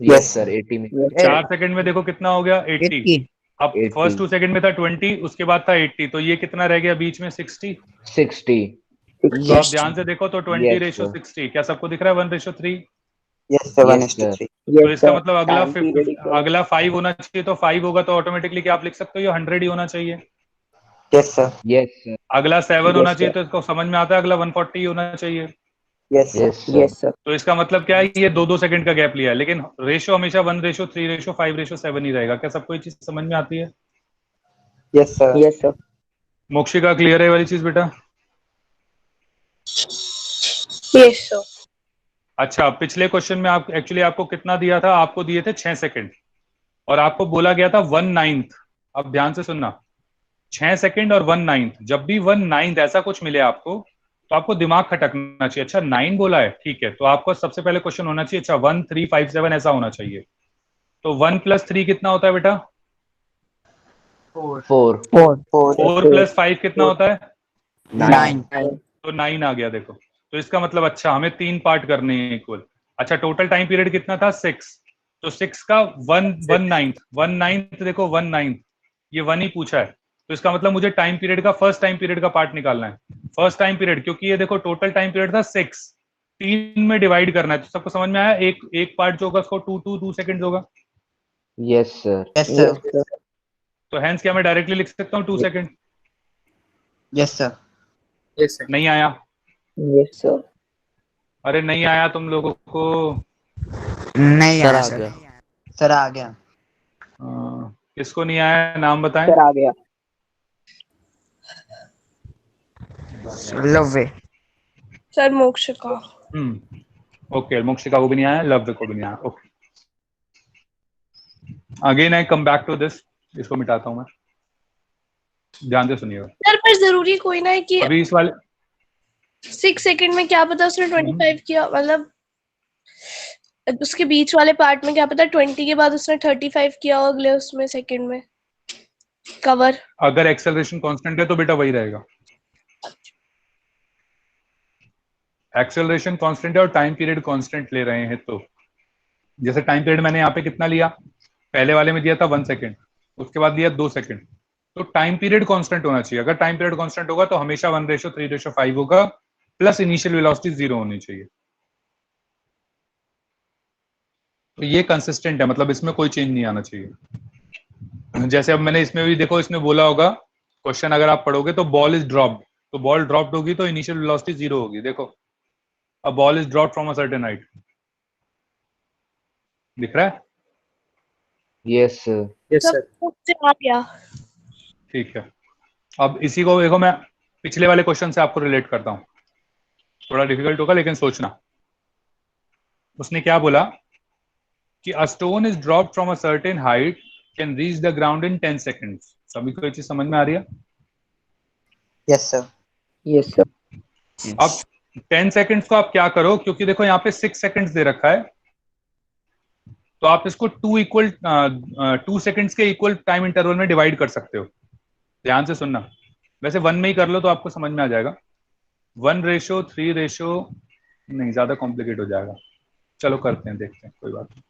यस सर, 80 मीटर। 4 सेकंड में देखो कितना हो गया 80। 80। अब 80. फर्स्ट 2 सेकंड में था 20, उसके बाद था 80, तो ये कितना रह गया बीच में 60। 60। तो आप ध्यान से देखो तो 20:60, क्या सबको दिख रहा है 1:3? Yes sir. Yes, sir. 1:3। तो इसका मतलब अगला 5 होना चाहिए, तो 5 होगा तो ऑटोमेटिकली क्या आप लिख सकते हो ये 100 ही होना चाहिए। Yes sir. Yes sir. अगला 7 Yes, होना sir. चाहिए तो इसको समझ में आता है अगला 140 होना चाहिए। Yes, sir. Yes, sir. Yes, sir. तो इसका मतलब क्या है, ये 2-2 सेकंड का गैप लिया है, लेकिन रेशो हमेशा 1:3:5:7 ही रहेगा। क्या सबको ये चीज समझ में आती है? Yes, sir. Yes, sir. Mokshika clear है ये वाली चीज बेटा? Yes sir. अच्छा, पिछले क्वेश्चन में आप एक्चुअली आपको कितना दिया था? आपको दिए थे 6 सेकंड और आपको बोला गया था 1/9। अब ध्यान से सुनना, 6 सेकंड और 1/9, जब भी 1/9 ऐसा कुछ मिले आपको तो आपको दिमाग खटकना चाहिए। अच्छा 9 बोला है, ठीक है, तो आपको सबसे पहले क्वेश्चन होना चाहिए अच्छा 1:3:5:7 ऐसा होना चाहिए। तो 1 + 3 कितना होता है बेटा? 4 4 4 4 + 5 कितना होता है? 9 तो 9 आ गया। देखो, तो इसका मतलब अच्छा हमें 3 पार्ट करने हैं इक्वल। अच्छा टोटल टाइम पीरियड कितना था? 6। तो 6 का 1/9 देखो 1/9 ये 1 ही पूछा है, तो इसका मतलब मुझे टाइम पीरियड का फर्स्ट टाइम पीरियड का पार्ट निकालना है। फर्स्ट टाइम पीरियड, क्योंकि ये देखो टोटल टाइम पीरियड था 6, 3 में डिवाइड करना है। तो सबको समझ में आया? एक पार्ट जो होगा उसको 2 सेकंड होगा। Yes, sir. Yes, sir. Yes, sir. तो हैंस क्या मैं डायरेक्टली लिख सकता हूँ 2 second? Yes, sir. Yes sir नहीं आया? Yes, sir. अरे नहीं आया तुम लोगों को? नहीं सर आया आ सर। गया। सर आ गया। किसको नहीं आया नाम बताएं? Sir, आ गया। Lavya. Sir Mokshika. Okay, Mokshika को भी नहीं आया, लव्य को भी नहीं आया। Okay, again I come back to this. इसको मिटाता हूं मैं, ध्यान से सुनिएगा। सर पर जरूरी कोई ना है कि अभी इस वाले 6 सेकंड में क्या पता उसने 25 किया, मतलब उसके बीच वाले पार्ट में क्या पता 20 के बाद उसने 35 किया हो अगले उसमें सेकंड में कवर। अगर एक्सेलरेशन कांस्टेंट है तो बेटा वही रहेगा। एक्सेलरेशन कांस्टेंट है और टाइम पीरियड कांस्टेंट ले रहे हैं, तो जैसे टाइम पीरियड मैंने यहाँ पे कितना लिया, पहले वाले में दिया था 1 सेकंड, उसके बाद दिया 2 सेकंड, तो टाइम पीरियड कांस्टेंट होना चाहिए। अगर टाइम पीरियड कांस्टेंट होगा तो हमेशा 1:3:5 होगा, प्लस इनिशियल वेलोसिटी 0 होनी चाहिए। तो ये कंसिस्टेंट है, मतलब इसमें कोई चेंज नहीं आना चाहिए। जैसे अब मैंने इसमें भी देखो, इसमें बोला होगा क्वेश्चन अगर आप पढ़ोगे तो बॉल इज ड्रॉप्ड, तो बॉल ड्रॉप्ड होगी तो इनिशियल वेलोसिटी 0 होगी। देखो, अ ball is dropped from a certain height, दिख रहा है? Yes, sir. यस सब सर मुझसे आ गया। ठीक है, अब इसी को देखो, मैं पिछले वाले क्वेश्चन से आपको रिलेट करता हूं, थोड़ा डिफिकल्ट होगा लेकिन सोचना। उसने क्या बोला कि a stone is dropped from a certain height can reach the ground in 10 seconds. सभी को ये चीज समझ में आ रही है? Yes, sir. Yes, sir. अब 10 सेकंड्स को आप क्या करो, क्योंकि देखो यहाँ पे 6 सेकंड्स दे रखा है, तो आप इसको 2 सेकंड्स के इक्वल टाइम इंटरवल में डिवाइड कर सकते हो। ध्यान से सुनना, वैसे 1 में ही कर लो तो आपको समझ में आ जाएगा। 1:3 नहीं, ज्यादा कॉम्प्लिकेट हो जाएगा। चलो करते हैं, देखते हैं, कोई बात नहीं।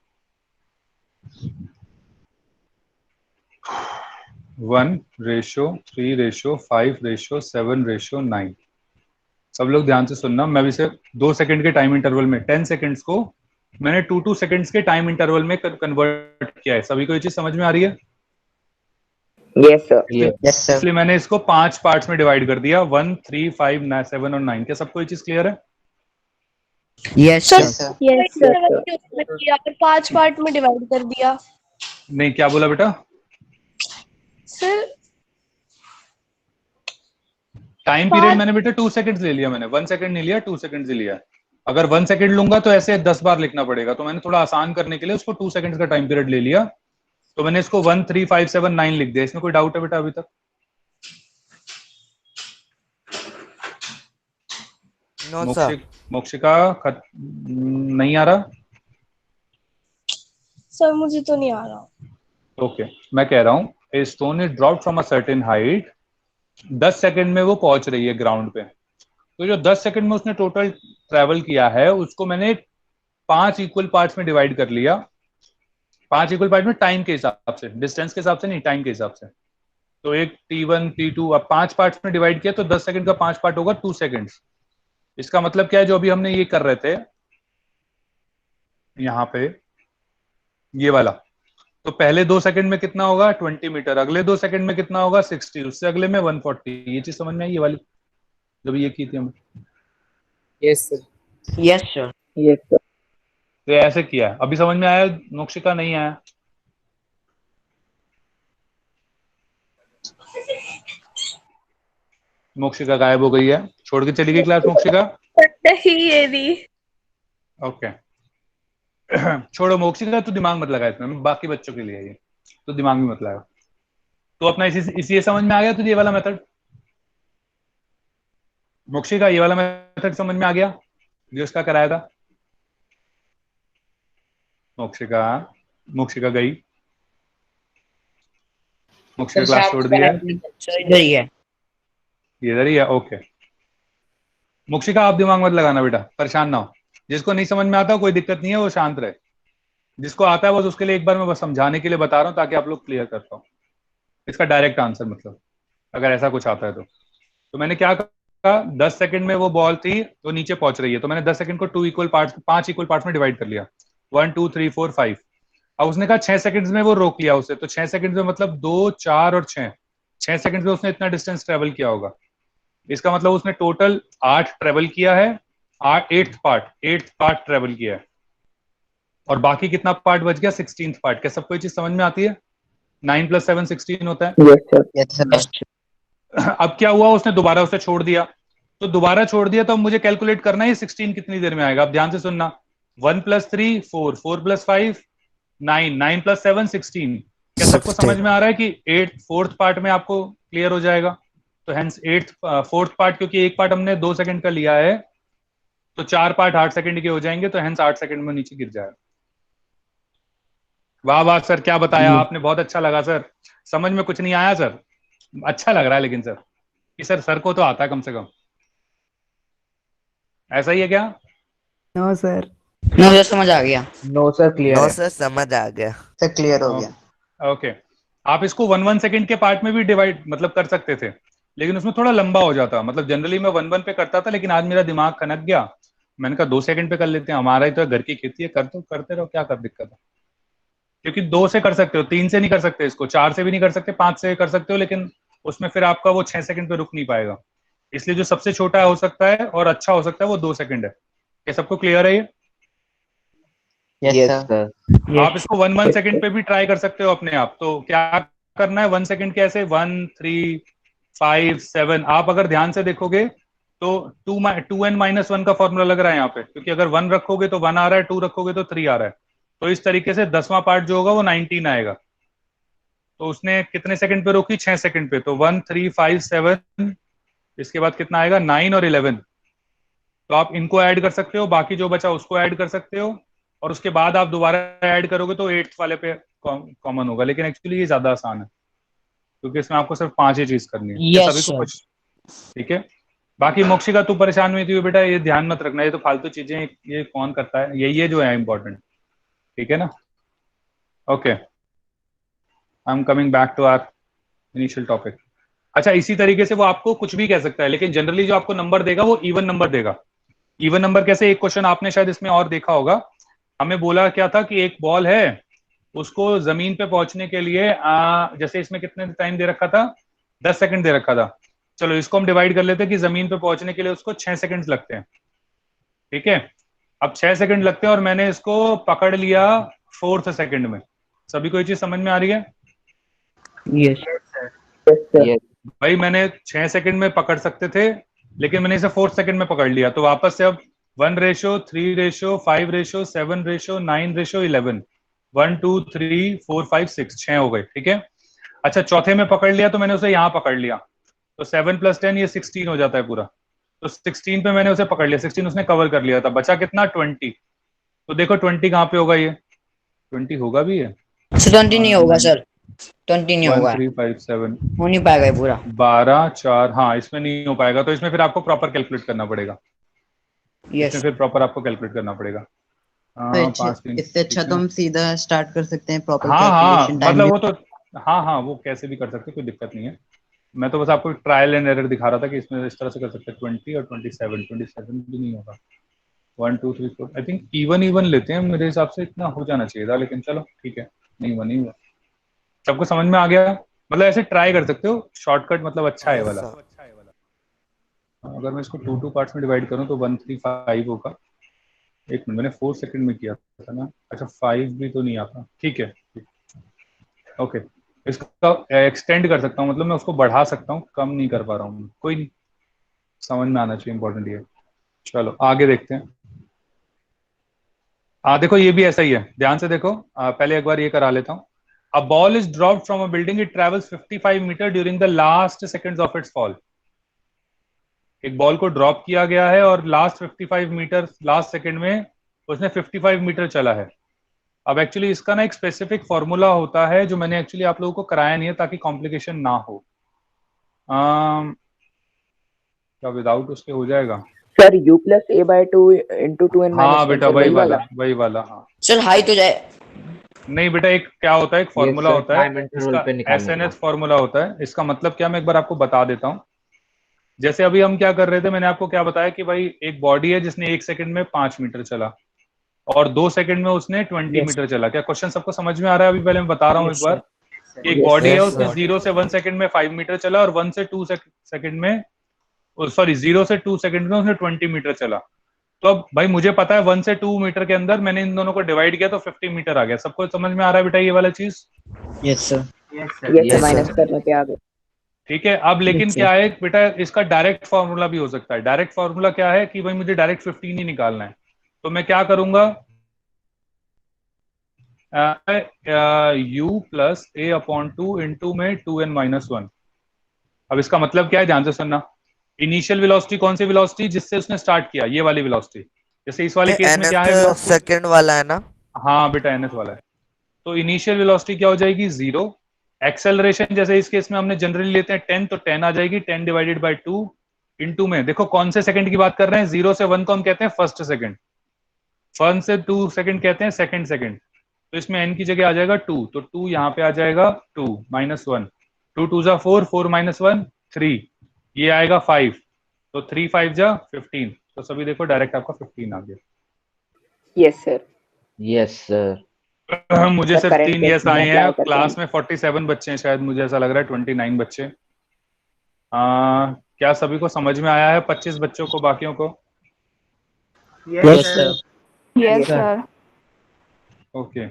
1:3:5:7:9। सब लोग ध्यान से सुनना, मैं भी सिर्फ 2 सेकंड के टाइम इंटरवल में 10 सेकंड्स को मैंने 2 सेकंड्स के टाइम इंटरवल में कन्वर्ट किया है। सभी को ये चीज समझ में आ रही है? Yes, sir. Yes. Yes, sir. इसलिए मैंने इसको 5 पार्ट्स में डिवाइड कर दिया, 1, 3, 5, 7 और 9। क्या सबको ये चीज क्लियर है? Yes, sir Yes, sir. Yes, sir. किया फिर 5 पार्ट में डिवाइड कर दिया। नहीं, क्या बोला बेटा? सर टाइम पीरियड मैंने बेटा 2 सेकंड्स ले लिया, मैंने 1 सेकंड नहीं लिया, 2 सेकंड्स ही लिया। अगर 1 सेकंड लूंगा तो ऐसे 10 बार लिखना पड़ेगा, तो मैंने थोड़ा आसान करने के लिए उसको 2 सेकंड्स का टाइम पीरियड ले लिया, तो मैंने इसको 1, 3, 5, 7, 9 लिख दिया। इसमें कोई डाउट है बेटा अभी तक? No sir. मोक्षिका नहीं आ रहा? सर मुझे तो नहीं आ रहा। ओके, मैं कह रहा हूं a stone is dropped from a certain height, 10 second में वो पहुंच रही है ग्राउंड पे। तो जो 10 सेकंड में उसने टोटल ट्रेवल किया है उसको मैंने 5 इक्वल पार्ट्स में डिवाइड कर लिया। 5 इक्वल पार्ट में टाइम के हिसाब से, डिस्टेंस के हिसाब से नहीं, टाइम के हिसाब से। तो एक T1, T2, अब 5 पार्ट्स में डिवाइड किया तो 10 सेकंड का 5 पार्ट होगा 2 सेकंड्स। इसका मतलब क्या है, जो अभी हमने ये कर रहे थे यहाँ पे ये वाला, तो पहले 2 सेकंड में कितना होगा 20 मीटर, अगले 2 सेकंड में कितना होगा 60, उससे अगले में 140। ये चीज समझ में आई ये वाली, जब ये की थी हमने? Yes sir yes sir. Yes sir. तो ये ऐसे किया है। अभी समझ में आया मोक्षिका? नहीं आया? मोक्षिका गायब हो गई है, छोड़ के चली गई क्लास मोक्षिका। नहीं ये नहीं। ओके छोड़ो मोक्षिका, तू दिमाग मत लगा इसमें, बाकी बच्चों के लिए ये तो दिमाग में मत लगा। तो अपना इसी ये समझ में आ गया तुझे, ये वाला मेथड मोक्षिका, ये वाला मेथड समझ में आ गया जो उसका कराया था? मोक्षिका, मोक्षिका गई, मोक्षिका क्लास छोड़ दी है, सर इधर ही है। इधर ही है। ओके मोक्षिका आप दिमाग मत लगाना बेटा, परेशान ना हो। जिसको नहीं समझ में आता कोई दिक्कत नहीं है, वो शांत रहे। जिसको आता है बस उसके लिए एक बार मैं बस समझाने के लिए बता रहा हूँ ताकि आप लोग क्लियर कर पाओ इसका डायरेक्ट आंसर, मतलब अगर ऐसा कुछ आता है तो मैंने क्या कहा, 10 सेकंड में वो बॉल थी तो नीचे पहुंच रही है, तो मैंने 10 सेकंड को 5 इक्वल पार्ट्स में डिवाइड कर लिया, 1 2 3 4 5। अब उसने कहा 6 सेकंड्स में वो रोक लिया उसे, तो 6 सेकंड्स में मतलब 2 4 और 6 सेकंड्स में उसने इतना डिस्टेंस ट्रेवल किया होगा। इसका मतलब उसने टोटल 8 ट्रेवल किया है, 8th पार्ट ट्रेवल किया है, और बाकी कितना पार्ट बच गया, 16th पार्ट। क्या सबको ये चीज समझ में आती है? 9 + 7 16 होता है। Yes sir. अब क्या हुआ, उसने दोबारा उसे छोड़ दिया, तो दोबारा छोड़ दिया तो अब मुझे कैलकुलेट करना है 16 कितनी देर में आएगा। अब ध्यान से सुनना, 1 + 3 4, 4 + 5 9, 9 + 7 16। क्या सबको समझ में आ रहा है कि 4th पार्ट में आपको क्लियर हो जाएगा? तो हेंस 4th पार्ट, क्योंकि एक पार्ट हमने 2 सेकंड का लिया है तो 4 पार्ट 8 सेकंड के हो जाएंगे, तो हेंस 8 सेकंड में नीचे गिर जाएगा। वाह वाह सर, क्या बताया आपने, बहुत अच्छा लगा सर। समझ में कुछ नहीं आया सर? अच्छा लग रहा है लेकिन सर कि सर को तो आता है कम से कम। ऐसा ही है क्या? No sir. नो सर समझ आ गया। नो सर क्लियर नो है। सर समझ आ गया। सर क्लियर हो गया। ओके आप इसको 1 सेकंड के पार्ट में भी डिवाइड मतलब कर सकते थे, लेकिन उसमें थोड़ा लंबा हो जाता। मतलब जनरली मैं 1 पे करता था, लेकिन आज मेरा दिमाग खनक गया, मैंने कहा 2 सेकंड पे कर लेते हैं, हमारा ही तो घर की खेती है, करते रहो, क्या कर दिक्कत है। क्योंकि 2 से कर सकते हो, 3 से नहीं कर सकते इसको, 4 से भी नहीं कर सकते, 5 से कर सकते हो, लेकिन उसमें फिर आपका वो 6 सेकंड पे रुक नहीं पाएगा। इसलिए जो सबसे छोटा हो सकता है और अच्छा हो सकता है वो 2 सेकंड है। ये सबको क्लियर है ये? Yes sir. आप इसको 1 सेकंड पे भी ट्राई कर सकते हो अपने आप। तो क्या करना है, 1 सेकंड के ऐसे 1 3 5 7। आप अगर ध्यान से देखोगे तो 2n-1 का फॉर्मूला लग रहा है यहाँ पे, क्योंकि अगर 1 रखोगे तो 1 आ रहा है, 2 रखोगे तो 3 आ रहा है। तो इस तरीके से 10वां पार्ट जो होगा वो 19 आएगा। तो उसने कितने सेकंड पे रोकी, 6 सेकंड पे। तो 1 3 5 7, इसके बाद कितना आएगा, 9 और 11। तो आप इनको ऐड कर सकते हो, बाकी जो बचा उसको ऐड कर सकते हो, और उसके बाद आप दोबारा ऐड करोगे तो 8th वाले पे कॉमन होगा। लेकिन एक्चुअली ये ज्यादा आसान है, क्योंकि इसमें आपको सिर्फ 5 ही चीज करनी है। Yes, सभी को sir. कुछ ठीक है। बाकी मोक्षिका तू परेशान हुई थी बेटा, ये ध्यान मत रखना, ये तो फालतू चीजें ये कौन करता है, ये जो है इंपॉर्टेंट, ठीक है ना? Okay I am coming back to our initial topic. अच्छा इसी तरीके से वो आपको कुछ भी कह सकता है, लेकिन जनरली जो आपको नंबर देगा वो इवन नंबर देगा। इवन नंबर कैसे, एक क्वेश्चन आपने शायद इसमें और देखा होगा, हमें बोला क्या था कि एक बॉल है, उसको जमीन पे पहुंचने के लिए जैसे इसमें कितने टाइम दे रखा था, 10 सेकंड दे रखा था। चलो इसको हम डिवाइड कर लेते हैं कि जमीन पे पहुंचने के लिए उसको 6 सेकंड लगते हैं, ठीक है। अब 6 सेकंड लगते हैं और मैंने इसको पकड़ लिया 4th सेकंड में। सभी को ये चीज समझ में आ रही है? यस यस भाई मैंने 6 सेकंड में पकड़ सकते थे, लेकिन मैंने इसे 4th सेकंड में पकड़ लिया, तो वापस से अब 1:3:5:7:9:11 1 2 3 4 5 6 6 हो गए, ठीक है। अच्छा चौथे में पकड़ लिया तो मैंने उसे यहाँ पकड़ लिया, तो 7 + 10 ये 16 हो जाता है पूरा। तो 16 पे मैंने उसे पकड़ लिया, 16 उसने कवर कर लिया था, बचा कितना 20। तो देखो 20 कहाँ पे होगा, ये 20 होगा भी है? 20 नहीं होगा सर, 20 नहीं 1 होगा, 3 5 7 हो नहीं पाएगा ये पूरा। 12 4, हाँ इसमें नहीं हो पाएगा, तो इसमें फिर आपको प्रॉपर कैलकुलेट करना पड़ेगा। यस इसमें फिर प्रॉपर आपको कैलकुलेट करना पड़ेगा। इससे अच्छा तो हम सीधा स्टार्ट कर सकते हैं प्रॉपर हाँ कैलकुलेशन टाइम मतलब वो तो हाँ वो कैसे भी कर सकते, कोई दिक्कत नहीं है। मैं तो बस आपको ट्रायल एंड एरर दिखा रहा था कि इसमें इस तरह से कर सकते हैं। 20 और 27 भी नहीं होगा। 1 2 3 4 आई थिंक इवन लेते हैं, मेरे हिसाब से इतना हो जाना चाहिए था, लेकिन चलो ठीक है, नहीं हुआ। सबको समझ में आ गया? मतलब ऐसे ट्राई कर सकते हो, शॉर्टकट मतलब अच्छा है वाला। अगर मैं इसको 2 पार्ट्स में डिवाइड करूं तो 1 3 5 होगा, एक मिनट, मैंने 4 सेकंड में किया था ना। अच्छा 5 भी तो नहीं आता, ठीक है। ओके, इसका एक्सटेंड कर सकता हूँ, मतलब मैं उसको बढ़ा सकता हूँ, कम नहीं कर पा रहा हूँ। कोई नहीं, समझ में आना चाहिए, इंपॉर्टेंट ये। चलो आगे देखते हैं। देखो ये भी ऐसा ही है, ध्यान से देखो। पहले एक बार ये करा लेता हूँ। A ball is dropped from a building, it travels 55 metre during the last seconds of its fall. एक बॉल को ड्रॉप किया गया है और लास्ट 55 मीटर, लास्ट सेकंड में उसने 55 मीटर चला है। अब एक्चुअली इसका ना एक स्पेसिफिक फॉर्मूला होता है जो मैंने एक्चुअली आप लोगों को कराया नहीं है ताकि कॉम्प्लिकेशन ना हो। क्या विदाउट उसके हो जाएगा? Sir u plus a by 2 into 2n minus हाँ बेटा वही वाला हाँ। सर हाई तो जाए। नहीं बेटा, एक क्या होता है, एक फॉर्मूला sir, होता है time interval इसका, पे निकालने का। SNS फॉर्मूला होता है। इसका मतलब क्या, मैं एक बार आपको बता देता हूँ। जैसे अभी हम क्या कर रहे थे, मैंने आपको क्या बताया कि भाई एक बॉडी है जिसने 1 सेकंड में 5 मीटर चला और 2 सेकंड में उसने 20 मीटर चला। क्या क्वेश्चन सबको समझ में आ रहा है? अभी पहले मैं बता रहा हूँ एक बार कि एक बॉडी है, उसने 0 से 1 सेकंड में 5 मीटर चला और 1 से 2 सेकंड में, सॉरी 0 से 2 सेकंड में उसने 20 मीटर चला। तो अब भाई मुझे पता है 1 से 2 मीटर के अंदर मैंने इन दोनों को डिवाइड किया तो 50 मीटर आ गया। सबको समझ में आ रहा है बेटा ये वाला चीज? Yes sir. ये माइनस करने पे आ गए। ठीक है। अब लेकिन क्या है बेटा, इसका डायरेक्ट फॉर्मूला भी हो सकता है। डायरेक्ट फॉर्मूला क्या है कि भाई मुझे डायरेक्ट 15 ही निकालना है, तो मैं क्या करूंगा, u plus a upon 2 into में 2n माइनस 1। अब इसका मतलब क्या है, ध्यान से सुनना। इनिशियल वेलोसिटी कौन सी वेलोसिटी जिससे उसने स्टार्ट किया, ये वाली वेलोसिटी। जैसे इस वाले केस में क्या है वेलोसिटी, सेकंड वाला है ना? हाँ बेटा ns वाला है। तो इनिशियल वेलोसिटी क्या हो जाएगी, 0। एक्सेलरेशन जैसे इस केस में हमने जनरली लेते हैं 10, तो 10 आ जाएगी, 10 डिवाइडेड बाय 2 इंटू में, देखो कौन से सेकंड की बात कर रहे हैं, 0 से 1 को हम कहते हैं फर्स्ट सेकंड, 1 से 2 सेकंड कहते हैं सेकंड सेकंड। तो इसमें n की जगह आ जाएगा 2, तो 2 यहाँ पे आ जाएगा 2 माइनस 1, 2 2 जा 4, 4 माइनस 1 3, ये आएगा 5, तो 3 5 जा 15। तो सभी देखो डायरेक्ट आपका 15 आ गया। Yes sir. Yes sir. मुझे सर, सिर्फ current 3 case यस में आए apply हैं। करते क्लास में 47 बच्चे हैं, शायद मुझे ऐसा लग रहा है 29 बच्चे। क्या सभी को समझ में आया है? 25 बच्चों को, बाकियों को? Yes sir. Yes sir. Okay,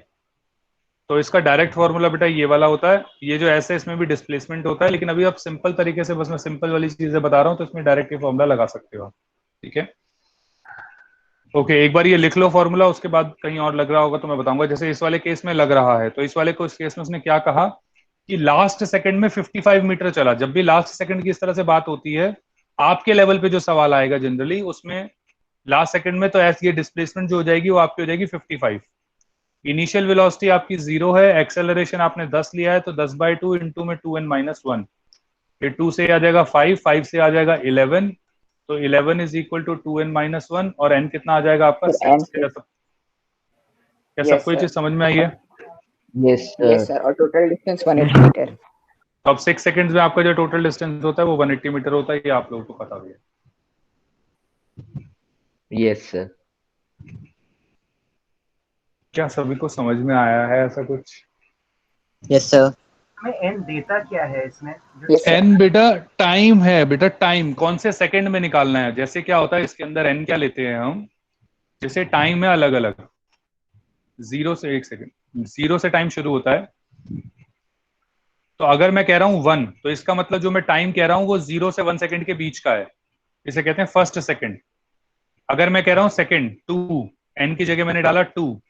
तो इसका डायरेक्ट फॉर्मूला बेटा ये वाला होता है। ये जो ऐसे इसमें भी डिस्प्लेसमेंट होता है, लेकिन अभी आप सिंपल तरीके से, बस मैं सिंपल वाली चीजें बता रहा हूँ, तो इसमें डायरेक्ट ये फॉर्मूला लगा सकते हो आप। ठीक है, ओके, एक बार ये लिख लो फॉर्मूला, उसके बाद कहीं और लग रहा होगा तो मैं बताऊंगा। जैसे इस वाले केस में लग रहा है, तो इस वाले को, इस केस में उसने क्या कहा कि लास्ट सेकंड में 55 मीटर चला। जब भी लास्ट सेकंड की इस तरह से बात होती है, आपके लेवल पे जो सवाल आएगा जनरली, उसमें लास्ट सेकंड में तो ऐसी ये डिस्प्लेसमेंट जो हो जाएगी वो आपकी हो जाएगी 55। इनिशियल वेलोसिटी आपकी 0 है, एक्सेलरेशन आपने 10 लिया है, तो 10 बाई 2 इंटू में 2n माइनस 1, ये 2 से आ जाएगा 5, 5 से आ जाएगा 11, तो 11 is equal to 2n minus 1, और n कितना आ जाएगा आपका 6। क्या सबको ये चीज समझ में आई है? Yes yes sir. सर। और टोटल डिस्टेंस 180 मीटर। तो अब 6 सेकंड्स में आपका जो टोटल डिस्टेंस होता है वो 180 मीटर होता है, ये आप लोगों को पता भी है। Yes sir. क्या सभी को समझ में आया है ऐसा कुछ? Yes sir. हमें एन देता क्या है इसमें? Yes sir. n बेटा टाइम है, बेटा टाइम कौन से सेकंड में निकालना है। जैसे क्या होता है इसके अंदर n क्या लेते हैं हम, जैसे टाइम है अलग अलग, 0 से 1 सेकंड, 0 से टाइम शुरू होता है। तो अगर मैं कह रहा हूं 1, तो इसका मतलब जो मैं टाइम कह रहा हूं वो 0 से 1 सेकंड के बीच का है, इसे कहते हैं फर्स्ट सेकंड। अगर मैं कह रहा हूं सेकंड 2, n की जगह मैंने डाला 2,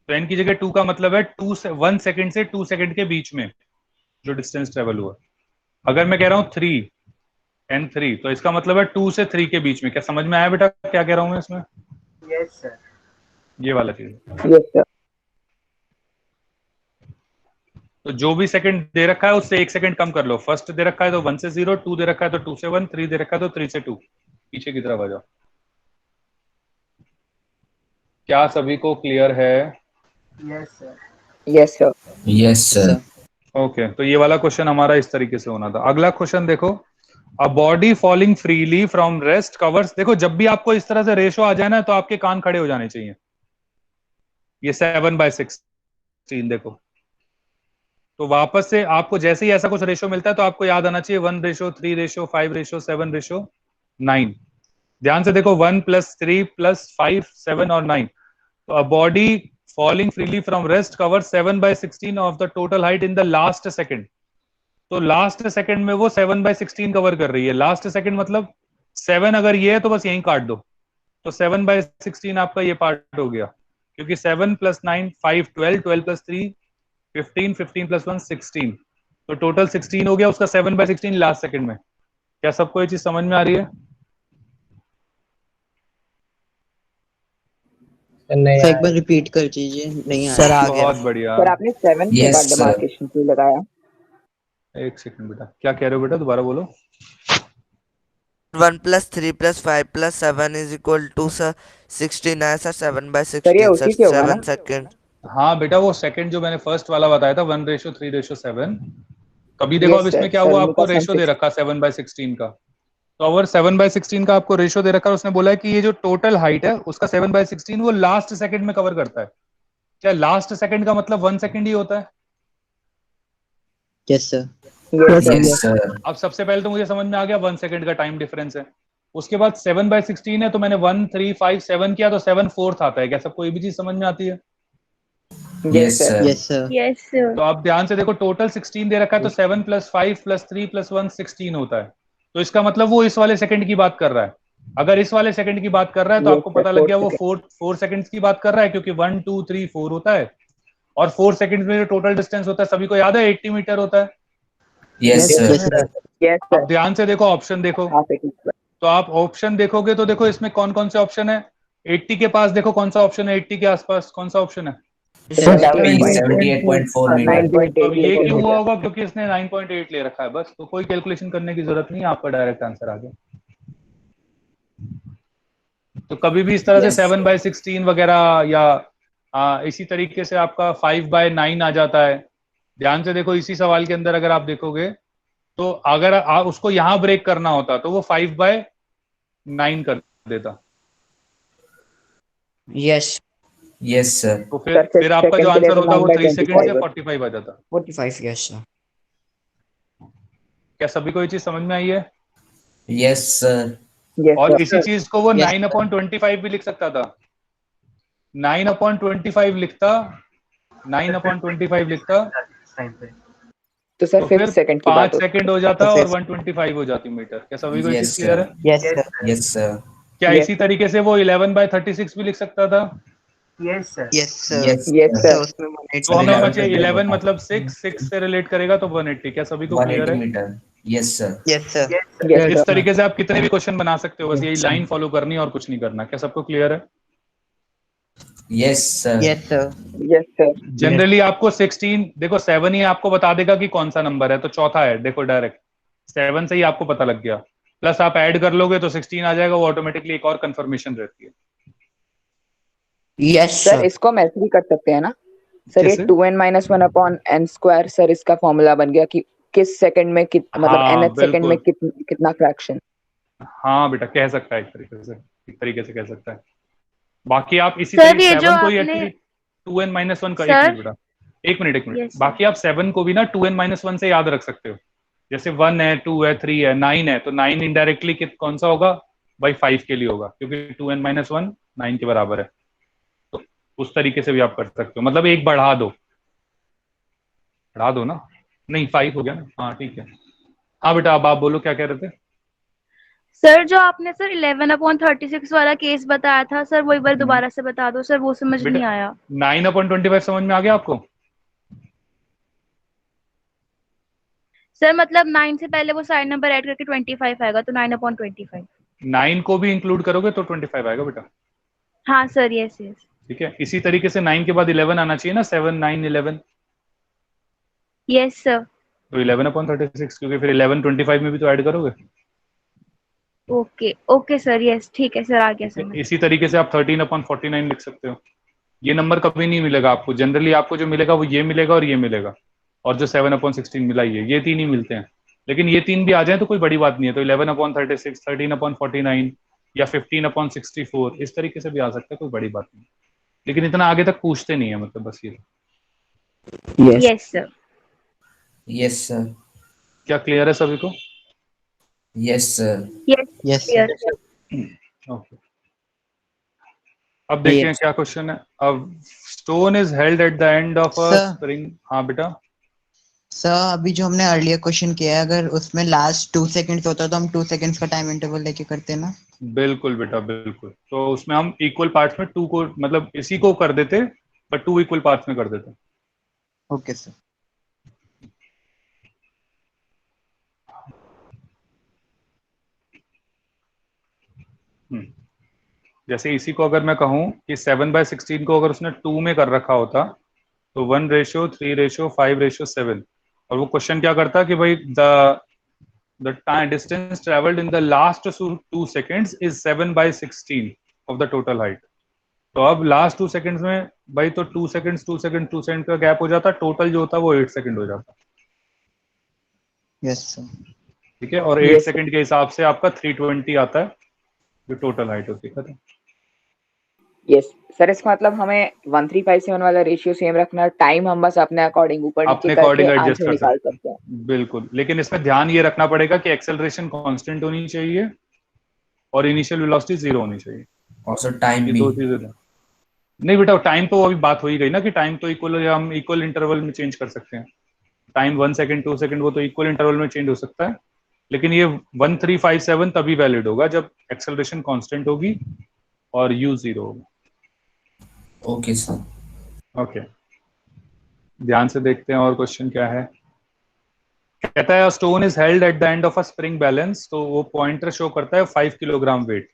तो n की जगह 2 का मतलब है 2 से 1 सेकंड से 2 सेकंड के बीच में जो डिस्टेंस ट्रेवल हुआ। अगर मैं कह रहा हूं 3, n3, तो इसका मतलब है 2 से 3 के बीच में। क्या समझ में आया बेटा क्या कह रहा हूं मैं इसमें? Yes sir. ये वाला चीज। Yes sir. तो जो भी सेकंड दे रखा है उससे 1 सेकंड कम कर लो। फर्स्ट दे रखा है तो 1 से 0, 2 दे रखा है तो 2 से 1, 3 दे रखा है तो 3 से 2। पीछे की तरफ आ जाओ। क्या सभी को क्लियर है? Yes sir. Yes sir. Yes sir. Okay, तो ये वाला क्वेश्चन हमारा इस तरीके से होना था। अगला क्वेश्चन देखो, a body falling freely from rest covers. देखो जब भी आपको इस तरह से रेशो आ जाए ना, तो आपके कान खड़े हो जाने चाहिए। ये 7/16 देखो, तो वापस से आपको जैसे ही ऐसा कुछ रेशो मिलता है तो आपको याद आना चाहिए 1:3:5:7:9। ध्यान से देखो 1 + 3 + 5 7 और 9, तो a body falling freely from rest covers 7/16 of the total height in the last second. तो लास्ट सेकंड में वो 7/16 कवर कर रही है। लास्ट सेकंड मतलब 7 अगर ये है तो बस यहीं काट दो, तो 7/16 आपका ये पार्ट हो गया, क्योंकि 7 + 9 5 12 12 + 3 15 15 + 1 16, तो टोटल 16 हो गया, उसका 7/16 लास्ट सेकंड में। क्या सबको ये चीज समझ में आ रही है? सर एक बार रिपीट कर दीजिए, नहीं आ सर रहा। आ गया। बहुत बढ़िया। सर आपने 7 के Yes, बाद sir. डिमार्केशन क्यों लगाया? एक सेकंड बेटा, क्या कह रहे हो बेटा, दोबारा बोलो। 1 + 3 + 5 + 7 = 16 है सर। सर ये 7/16 उसी सर, के होगा ना? 7 सेकंड। हाँ बेटा, वो सेकंड जो मैंने फर्स्ट वाला बताया था 1:3:7, कभी देखो अब यस इसमें सर, क्या हुआ, आपको का रेशो दे रखा 7/16 का, तो अगर 7/16 का आपको रेशो दे रखा है, उसने बोला है कि ये जो टोटल हाइट है उसका 7/16 वो लास्ट सेकंड में कवर करता है। क्या लास्ट सेकंड का मतलब 1 सेकंड ही होता है? Yes sir. Yes, sir. अब सबसे पहले तो मुझे समझ में आ गया 1 सेकंड का टाइम डिफरेंस है। उसके बाद 7/16 है, तो मैंने 1 3 5 7 किया, तो 7 4th आता है। क्या सबको ये भी चीज समझ में आती है? Yes, sir. Yes sir. Yes sir. तो आप ध्यान से देखो, टोटल 16 दे रखा है, तो 7 + 5 + 3 + 1 16 होता है। तो इसका मतलब वो इस वाले सेकंड की बात कर रहा है। अगर इस वाले सेकंड की बात कर रहा है तो Yes, आपको sir, पता लग गया 4 वो 4 सेकंड्स की बात कर रहा है, क्योंकि 1 2 3 4 होता है, और 4 सेकंड्स में जो टोटल डिस्टेंस होता है सभी को याद है 80 मीटर होता है। Yes, sir. Yes sir. Yes अब सर, ध्यान से देखो, ऑप्शन देखो, हाफ एक तो आप ऑप्शन देखोगे तो देखो इसमें कौन कौन से ऑप्शन है। 80 के पास देखो कौन सा ऑप्शन है, 80 के आसपास कौन सा ऑप्शन है। 78.4 meter. तो अब ये 9.8 क्यों हुआ होगा, क्योंकि इसने 9.8 ले रखा है बस, तो कोई कैलकुलेशन करने की जरूरत नहीं है, आपका डायरेक्ट आंसर आ गया। तो कभी भी इस तरह से 7/16 वगैरह या इसी तरीके से आपका 5/9 आ जाता है। ध्यान से देखो, इसी सवाल के अंदर अगर आप देखोगे तो अगर उसको यहां ब्रेक करना होता तो वो 5/9 कर देता। Yes Yes, sir. तो सर, फिर आपका जो second के लिए आंसर तो होता वो 3 सेकंड 9/25 से 45 आ जाता। 45। Yes sir. क्या सभी को ये चीज समझ में आई है? Yes, sir. यस और सर। इसी चीज को वो Yes. 9/25 भी लिख सकता था। 9/25 लिखता, 9/25 लिखता, टाइम पे। तो सर तो 5th फिर सेकंड की 5 बात होती सेकंड हो जाता तो और फिर- 125 हो जाती मीटर। क्या सभी को ये Yes, चीज क्लियर sir. है? यस है। सर। Yes, sir. क्या Yes, इसी तरीके से वो 11/36 भी लिख सकता था? Yes sir. Yes sir. Yes, yes sir. Sir. उसमें 180 तो हमें 11 बचे 11 मतलब 6 6 से रिलेट करेगा तो 180। क्या सभी को क्लियर 180 है? meter. Yes, sir. Yes sir. Yes sir. Yes इस सर। तरीके से आप कितने भी क्वेश्चन बना सकते हो, बस यही Yes, लाइन फॉलो करनी है और कुछ नहीं करना। क्या सबको क्लियर है? Yes, sir. Yes sir. Yes sir. Generally आपको 16 देखो, 7 ही आपको बता देगा कि कौन सा नंबर है, तो चौथा है, देखो डायरेक्ट 7 से ही आपको पता लग गया। प्लस आप ऐड कर लोगे तो 16 आ जाएगा, वो ऑटोमेटिकली एक और कंफर्मेशन रहती है। Yes sir sir. इसको हम ऐसे भी कर सकते हैं ना सर, ये कैसे? 2n-1/n² सर इसका फॉर्मूला बन गया कि किस सेकंड में मतलब हाँ nth सेकंड में कितना फ्रैक्शन। हाँ बेटा, कह सकता है, एक तरीके से कह सकता है। बाकी आप इसी सर, तरीके ये जो 7 को ही आपने एक्चुअली 2n-1 का, एक सर मिनट बेटा, एक मिनट यस बाकी आप 7 को भी ना 2n-1 से याद रख सकते हो। जैसे 1 है, 2 है, 3 है, 9 है, तो 9 इनडायरेक्टली कौन सा होगा भाई, 5 के लिए होगा, क्योंकि 2n-1 9 के बराबर है। तो उस तरीके से भी आप कर सकते हो, मतलब एक बढ़ा दो ना, नहीं 5 हो गया ना, हाँ ठीक है। हाँ बेटा, अब आप बोलो क्या कह रहे थे। सर, जो आपने सर 11/36 वाला केस बताया था सर, वो एक बार दोबारा से बता दो सर, वो समझ नहीं बेटा आया। 9/25 समझ में आ गया आपको? सर मतलब 9 से पहले वो साइड नंबर ऐड करके 25 आएगा, तो 9/25। 9 को भी इंक्लूड करोगे तो 25 आएगा बेटा। हाँ सर, यस यस। ठीक है, इसी तरीके से 9 के बाद 11 आना चाहिए ना, 7 9 11, यस सर। तो 11/36, क्योंकि फिर 11/25 में भी तो ऐड करोगे। ओके ओके सर, यस ठीक है सर, आ गया समझ। इसी तरीके से आप 13/49 लिख सकते हो। ये नंबर कभी नहीं मिलेगा आपको, जनरली आपको जो मिलेगा वो ये मिलेगा और ये मिलेगा, और जो 7/16 मिला ये तीन ही मिलते हैं। लेकिन ये तीन भी आ जाए तो कोई बड़ी बात नहीं है, तो 11/36, 13/49 या 15/64 इस तरीके से भी आ सकता है, कोई बड़ी बात नहीं। लेकिन इतना आगे तक पूछते नहीं है, मतलब बस ये। Yes sir. Yes, sir. क्या क्लियर है सभी को? Yes, sir. Yes yes clear sir. Sir. Okay, अब देखते हैं Yes. क्या क्वेश्चन है। अब stone is held at the end of a Sir. Spring. हाँ बेटा, सर अभी जो हमने अर्लियर क्वेश्चन किया है, अगर उसमें लास्ट 2 सेकंड्स होता तो हम 2 सेकंड्स का टाइम इंटरवल लेके करते ना। बिल्कुल बेटा बिल्कुल। तो उसमें हम इक्वल पार्ट्स में टू को, मतलब इसी को कर देते, बट टू इक्वल पार्ट्स में कर देते। Okay sir. जैसे इसी को अगर मैं कहूं कि 7/16 को अगर उसने 2 में कर रखा होता तो 1:3:5:7, और वो क्वेश्चन क्या करता कि भाई the time distance travelled in the last 2 seconds is 7/16 of the total height. तो अब लास्ट 2 सेकेंड्स में भाई तो 2 सेकेंड्स 2 सेकेंड 2 सेकेंड का गैप हो जाता, टोटल जो होता वो 8 सेकेंड हो जाता। Yes sir. ठीक है, और 8 Yes, सेकेंड के हिसाब से आपका 320 आता है जो टोटल हाइट होती है। खत्म। यस सर, इसका मतलब हमें 1357 वाला रेशियो सेम रखना, टाइम हम बस अपने अकॉर्डिंग ऊपर नीचे अपने करके अकॉर्डिंग एडजस्ट आंसर कर निकाल सकते सकते हैं। हैं, बिल्कुल। लेकिन इसमें ध्यान ये रखना पड़ेगा कि एक्सेलरेशन कांस्टेंट होनी चाहिए और इनिशियल वेलोसिटी 0 होनी चाहिए। और सर टाइम ये भी। दो चीजें नहीं बेटा, टाइम तो अभी बात हो ही गई ना कि टाइम तो इक्वल, हम इक्वल इंटरवल में चेंज कर सकते हैं। टाइम 1 सेकंड 2 सेकंड वो तो इक्वल इंटरवल में चेंज हो सकता है, लेकिन ये 1357 तभी वैलिड होगा जब एक्सेलरेशन कांस्टेंट होगी और u 0 होगा। Okay sir. ओके, ध्यान से देखते हैं और क्वेश्चन क्या है। कहता है stone is held at the end of a spring balance, तो वो पॉइंटर शो करता है 5 किलोग्राम वेट।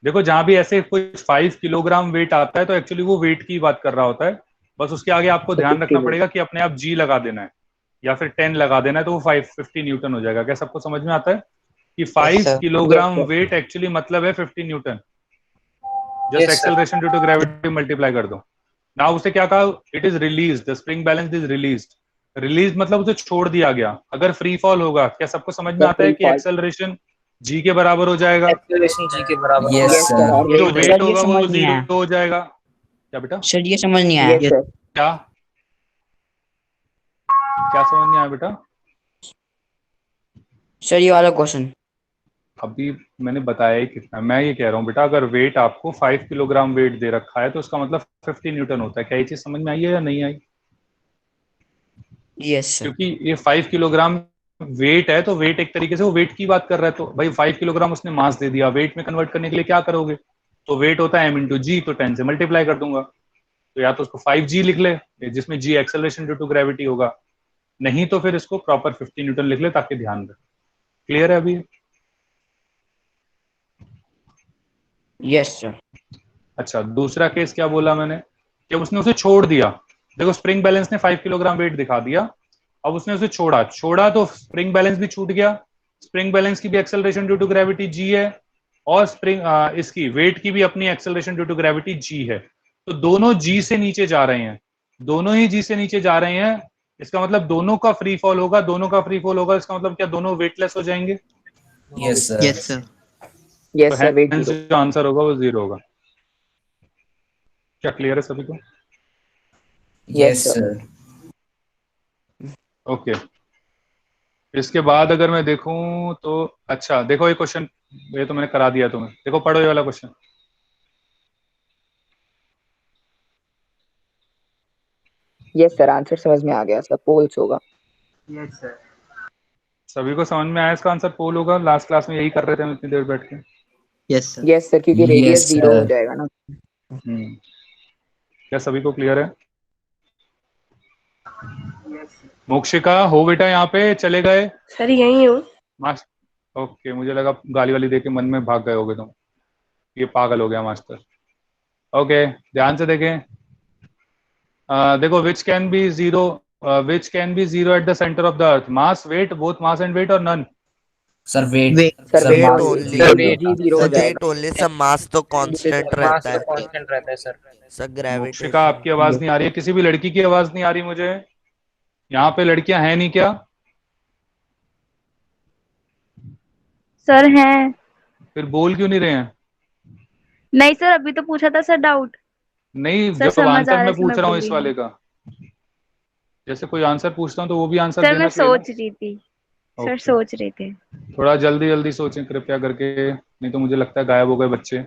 देखो जहां भी ऐसे कुछ 5 किलोग्राम वेट आता है तो एक्चुअली वो वेट की बात कर रहा होता है, बस उसके आगे आपको ध्यान रखना पड़ेगा कि अपने आप जी लगा देना है या फिर 10 लगा देना है, तो वो 50 न्यूटन हो जाएगा। क्या सबको समझ में आता है कि 5 sir. Kilogram Yes, sir. Weight actually मतलब है 50 newton. Just Yes, sir. Acceleration due to gravity multiply कर दो ना। उसे क्या कहा, it is release, the spring balance is released. Release मतलब उसे छोड़ दिया गया। अगर फ्री फॉल होगा, क्या सबको समझ में आता है कि एक्सेलरेशन जी के बराबर हो जाएगा, एक्सेलरेशन जी के बराबर। Yes Yes, sir. सर। और जो यही वेट सर, ये होगा वो समझ नहीं 0 आया। हो जाएगा। क्या बेटा, सर ये समझ नहीं आया। Yes, sir. क्या क्या समझ नहीं आया बेटा? सर ये वाला क्वेश्चन। अभी मैंने बताया ही कितना। मैं ये कह रहा हूँ बेटा, अगर वेट आपको 5 किलोग्राम वेट दे रखा है तो उसका मतलब 50 न्यूटन होता है। क्या ये चीज समझ में आई है या नहीं आई? Yes sir. क्योंकि ये 5 किलोग्राम वेट है तो वेट एक तरीके से वो वेट की बात कर रहा है। तो भाई 5 किलोग्राम उसने मास दे दिया, वेट में कन्वर्ट करने के लिए क्या करोगे? तो वेट होता है m/g, तो 10 से मल्टीप्लाई कर दूंगा। तो या तो उसको 5g लिख ले जिसमें g acceleration due to gravity होगा, नहीं तो फिर इसको प्रॉपर 50 न्यूटन लिख ले ताकि ध्यान रहे। क्लियर है अभी? Yes sir. अच्छा, दूसरा केस क्या बोला मैंने कि उसने उसे छोड़ दिया। देखो स्प्रिंग बैलेंस ने 5 किलोग्राम वेट दिखा दिया, अब उसने उसे छोड़ा तो स्प्रिंग बैलेंस भी छूट गया। स्प्रिंग बैलेंस की भी एक्सेलरेशन ड्यू टू ग्रेविटी जी है और स्प्रिंग इसकी वेट की भी अपनी एक्सेलरेशन ड्यू टू ग्रेविटी जी है। तो दोनों जी से नीचे जा रहे हैं, दोनों ही जी से नीचे जा रहे हैं। इसका मतलब दोनों का फ्री फॉल होगा, दोनों का फ्री फॉल होगा। इसका मतलब क्या दोनों वेटलेस हो जाएंगे? Yes sir. Yes sir. Yes, तो sir. Wait, hence zero. जो आंसर होगा वो 0 होगा। क्या क्लियर है सभी को? Yes sir. सर। ओके, इसके बाद अगर मैं देखूं तो अच्छा देखो ये क्वेश्चन, ये तो मैंने करा दिया तुम्हें। देखो पढ़ो ये वाला क्वेश्चन। Yes, sir. आंसर समझ में आ गया सर, पोल्स होगा। Yes sir. सभी को समझ में आया इसका आंसर पोल होगा? लास्ट क्लास में यही कर रहे थे हम इतनी देर बैठ के। Yes sir. Yes, sir. क्योंकि Yes, रेडियस 0 हो sir. जाएगा ना। क्या सभी को क्लियर है? Yes sir. मोक्षिका हो बेटा यहाँ पे, चले गए? सर यही हूँ। मास्टर ओके, मुझे लगा गाली वाली दे के मन में भाग गए होगे तुम। ये पागल हो गया मास्टर। ओके, ध्यान से देखें। देखो which can be zero at the centre of the earth? Mass, weight, both mass and weight और none? Sir weight. Weight. Sir sir weight mass. Only, only. क्योंकि जी 0 हो वेट जाएगा। ओनली सर, मास तो constant mass रहता तो है constant रहता है सर। सर। मोक्षिका ग्रेविटेशन। आपकी आवाज नहीं आ रही है, किसी भी लड़की की आवाज नहीं आ रही मुझे। यहाँ पे लड़कियां हैं नहीं क्या? सर हैं। फिर बोल क्यों नहीं रहे हैं? नहीं सर, अभी तो पूछा था सर डाउट। नहीं, सर जब समझ आ आंसर रहा है मैं इसलिए पूछ मैं रहा हूँ बोल इस रही हूँ। वाले का, जैसे कोई आंसर पूछता हूँ तो वो भी आंसर सर देना मैं चाहिए ना। सोच रही थी। ओके। सर सोच रही थी। थोड़ा जल्दी जल्दी सोचें कृपया करके, नहीं तो मुझे लगता है गायब हो गए बच्चे।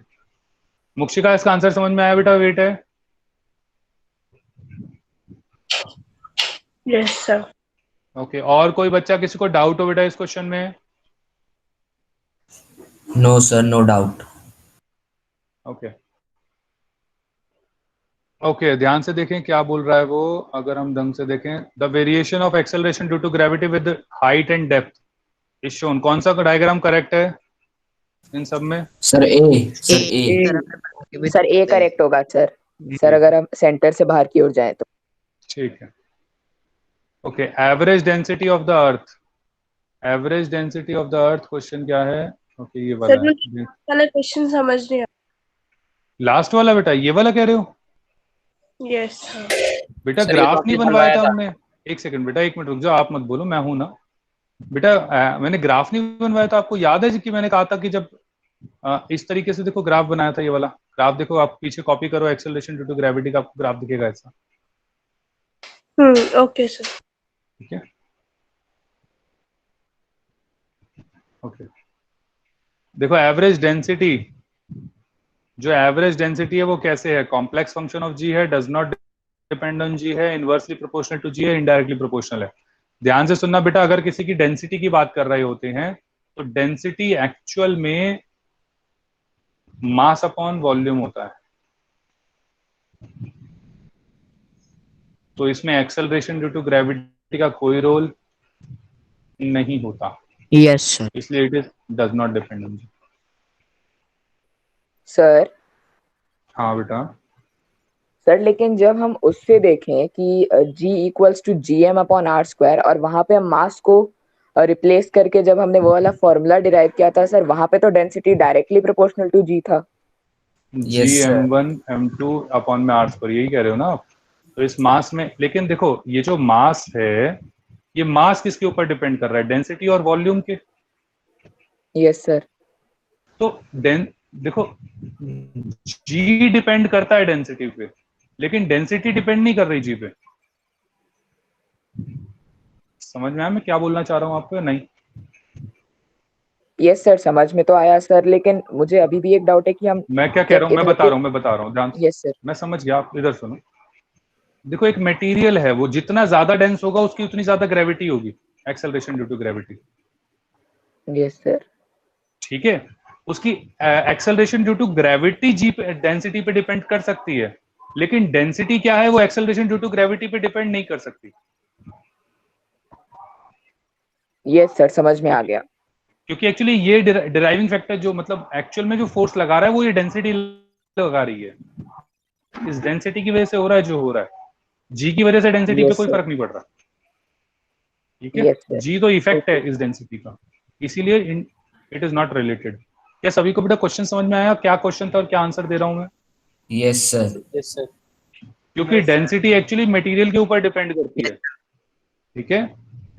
मुक्षिका इसका आंसर समझ में आया बेटा? वेट है। Yes sir. ओके, और कोई बच्चा, किसी को डाउट हो बेटा इस क्वेश्चन में? No sir, no doubt. Okay okay, ध्यान से देखें क्या बोल रहा है वो। अगर हम ढंग से देखें, the variation of acceleration due to gravity with height and depth is shown. कौन सा डायग्राम करेक्ट है इन सब में? Sir A, sir A. Sir A correct होगा सर। सर अगर हम सेंटर से बाहर की ओर जाएं तो। ठीक है। Okay, average density of the earth. Average density of the earth question क्या है? ओके, ये वाला सर मुझे वाला क्वेश्चन समझ नहीं आया। लास्ट वाला बेटा, ये वाला कह रहे हो? यस बेटा सर, ये ग्राफ तो नहीं आपने बनवाया था बनवाया था। हमने। एक सेकंड बेटा, एक मिनट रुक जाओ, आप मत बोलो, मैं हूं ना बेटा। मैंने ग्राफ नहीं बनवाया था। आपको याद है कि मैंने कहा था कि जब इस तरीके से देखो ग्राफ बनाया था, ये वाला ग्राफ देखो, आप पीछे कॉपी करो, एक्सेलरेशन ड्यू टू ग्रेविटी का आपको ग्राफ दिखेगा ऐसा। Okay sir. ठीक है, ओके। देखो एवरेज डेंसिटी, जो एवरेज डेंसिटी है वो कैसे है? कॉम्प्लेक्स फंक्शन ऑफ जी है, डज नॉट डिपेंड ऑन जी है, इनवर्सली प्रोपोर्शनल टू जी है, इनडायरेक्टली प्रोपोर्शनल है। ध्यान से सुनना बेटा, अगर किसी की डेंसिटी की बात कर रहे होते हैं तो डेंसिटी एक्चुअल में मास अपॉन वॉल्यूम होता है। तो इसमें एक्सेलरेशन ड्यू टू ग्रेविटी का कोई रोल नहीं होता। Yes sir. इसलिए it is does not depend on G. Sir हाँ बेटा। सर लेकिन जब हम उससे देखें कि G equals to GM upon are square, और वहां पे हम मास को रिप्लेस करके जब हमने वो वाला फॉर्मूला डिराइव किया था सर, वहां पे तो density directly proportional to G था। Yes, sir. Gm1 M2 upon में आर स्क्वायर, यही कह रहे हो ना आप? तो इस मास में, लेकिन देखो ये जो मास है, ये मास किसके ऊपर डिपेंड कर रहा है? डेंसिटी और वॉल्यूम के। Yes sir. तो देखो जी डिपेंड करता है डेंसिटी पे, लेकिन डेंसिटी डिपेंड नहीं कर रही जी पे। समझ में आया मैं क्या बोलना चाह रहा हूँ आपको? नहीं? यस सर, समझ में तो आया सर, लेकिन मुझे अभी भी एक डाउट है कि हम मैं क्या कह रहा हूँ, मैं बता रहा हूँ ध्यान से। Yes sir. मैं समझ गया, आप इधर सुनो। देखो एक मटेरियल है, वो जितना ज्यादा डेंस होगा उसकी उतनी ज्यादा ग्रेविटी होगी, acceleration due to gravity. Yes sir. ठीक है, उसकी acceleration due to gravity G पे, डेंसिटी पे डिपेंड कर सकती है, लेकिन डेंसिटी क्या है वो एक्सेलरेशन ड्यू टू ग्रेविटी पे डिपेंड नहीं कर सकती। यस सर, समझ में आ गया। क्योंकि एक्चुअली ये डिराइविंग फैक्टर जो मतलब एक्चुअल में जो फोर्स लगा रहा है वो ये डेंसिटी लगा रही है। इस डेंसिटी की वजह से हो रहा है जो हो रहा है। जी की वजह से डेंसिटी पे कोई फर्क नहीं पड़ रहा। ठीक है, जी तो इफेक्ट है इस डेंसिटी का, इसीलिए इट इज नॉट रिलेटेड। क्या सभी को बेटा क्वेश्चन समझ में आया? क्या क्वेश्चन था और क्या आंसर दे रहा हूं मैं? Yes sir. Yes sir. क्योंकि डेंसिटी एक्चुअली मटेरियल के ऊपर डिपेंड करती है। ठीक है,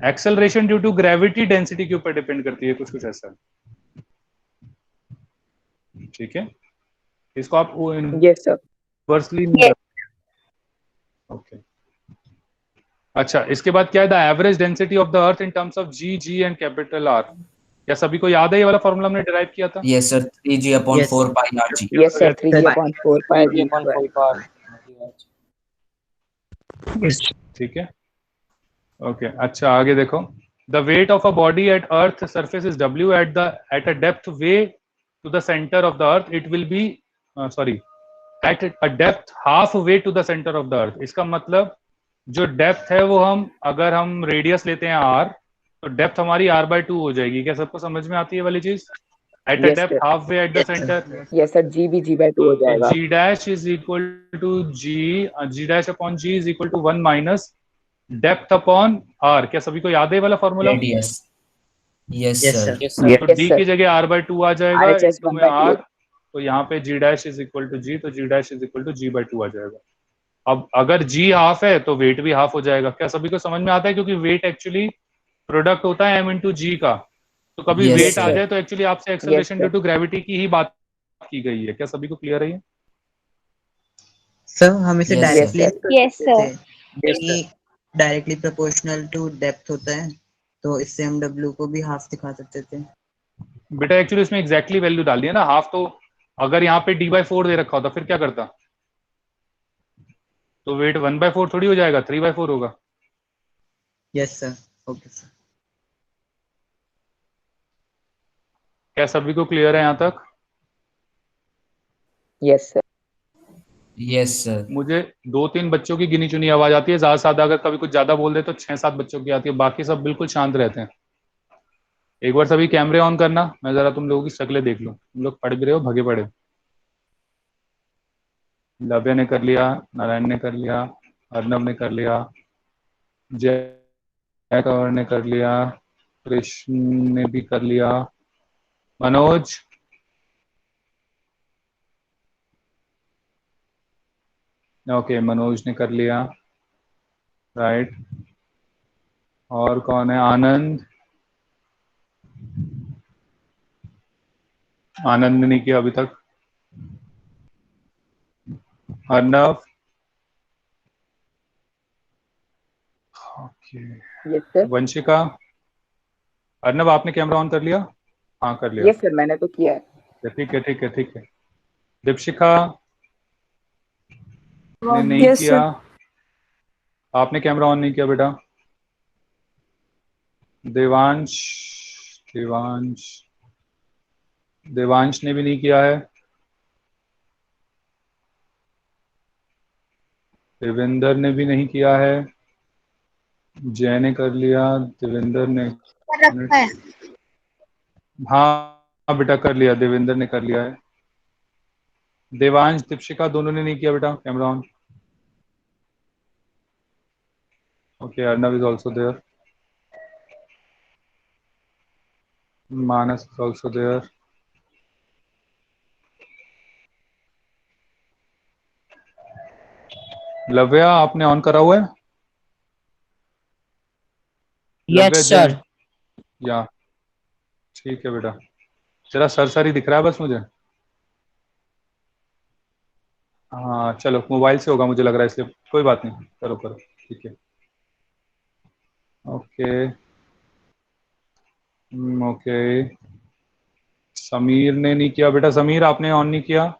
acceleration due to gravity density के ऊपर डिपेंड करती है, कुछ ऐसा। ठीक है, इसको आप यस सर। Inversely okay. अच्छा, इसके बाद क्या है? The average density of the earth in terms of G and capital R. क्या सभी को याद है ये वाला फॉर्मूला हमने डिराइव किया था? Yes sir, 3G upon 4 pi RG। Yes sir, 3G upon 4 pi G upon कोई पार। ठीक है, ओके। अच्छा आगे देखो, the weight of a body at earth surface is W at a depth way to the centre of the earth it will be sorry at a depth half way to the centre of the earth. इसका मतलब जो depth है वो अगर हम radius लेते हैं r, तो डेप्थ हमारी r/2 हो जाएगी। क्या सबको समझ में आती है वाली चीज? At a depth half way at the centre. Yes sir, G भी G/2 हो जाएगा। G dash is equal to G dash upon G is equal to 1 minus depth upon r। क्या सभी को याद है वाला फॉर्मूला? रेडियस। Yes sir. तो d की जगह r/2 आ जाएगा, RHS इनटू में r, तो यहाँ पे G dash is equal to G, तो G dash is equal to G/2 आ जाएगा। अब अगर G हाफ है तो वेट भी हाफ हो जाएगा। क्या सभी को समझ में आता है? क्योंकि वेट एक्चुअली प्रोडक्ट होता है m इंटू G का, तो कभी Yes, वेट आ sir. जाए तो एक्चुअली आपसे acceleration Yes, due sir. To gravity की ही बात की गई है। क्या सभी को क्लियर है? सर हम इसे Yes, directly Yes, sir. Directly proportional to depth होता है, तो इससे हम W को भी हाफ दिखा सकते थे। बेटा एक्चुअली इसमें एग्जैक्टली वैल्यू डाल दिया ना, हाफ तो अगर यहाँ पे d/4 दे रखा होता फिर क्या करता? तो वेट 1/4 थोड़ी हो जाएगा, 3/4 होगा। Yes sir, okay sir. क्या सभी को क्लियर है यहाँ तक? Yes sir. Yes sir. मुझे 2-3 बच्चों की गिनी चुनी आवाज आती है, ज्यादा से ज्यादा अगर कभी कुछ ज्यादा बोल दे तो 6-7 बच्चों की आती है, बाकी सब बिल्कुल शांत रहते हैं। एक बार सभी कैमरे ऑन करना, मैं जरा तुम लोगों की शक्लें देख लूं। तुम लोग पढ़ भी रहे हो, भगे पड़े। लव्य ने कर लिया, नारायण ने कर लिया, अर्नव ने कर लिया, जय कंवर ने कर लिया, कृष्ण ने भी कर लिया, मनोज, ओके मनोज ने कर लिया, राइट। और कौन है? आनंद, आनंद ने नहीं किया अभी तक। Arnav, okay. Yes sir. Vanshika, Arnav आपने कैमरा ऑन कर लिया? हाँ कर लिया। यस सर, मैंने तो किया है। ठीक है ठीक है ठीक है। दीपशिखा ने नहीं Yes, किया। sir. आपने कैमरा ऑन नहीं किया बेटा। देवांश, देवांश, देवांश ने भी नहीं किया है। देवेंद्र ने भी नहीं किया है। जय ने कर लिया, देवेंद्र ने, हाँ बेटा कर लिया, देवेंद्र ने कर लिया है। देवांश, दीपशिका दोनों ने नहीं किया बेटा camera on. Okay, Arnav is also there, Manas is also there. Lavya आपने ऑन करा हुआ है? Yes sir. या ठीक है बेटा, जरा सरसरी दिख रहा है बस मुझे। हाँ चलो, मोबाइल से होगा मुझे लग रहा है, इसलिए कोई बात नहीं, करो करो, ठीक है। Okay okay. समीर ने नहीं किया बेटा। समीर आपने ऑन नहीं किया?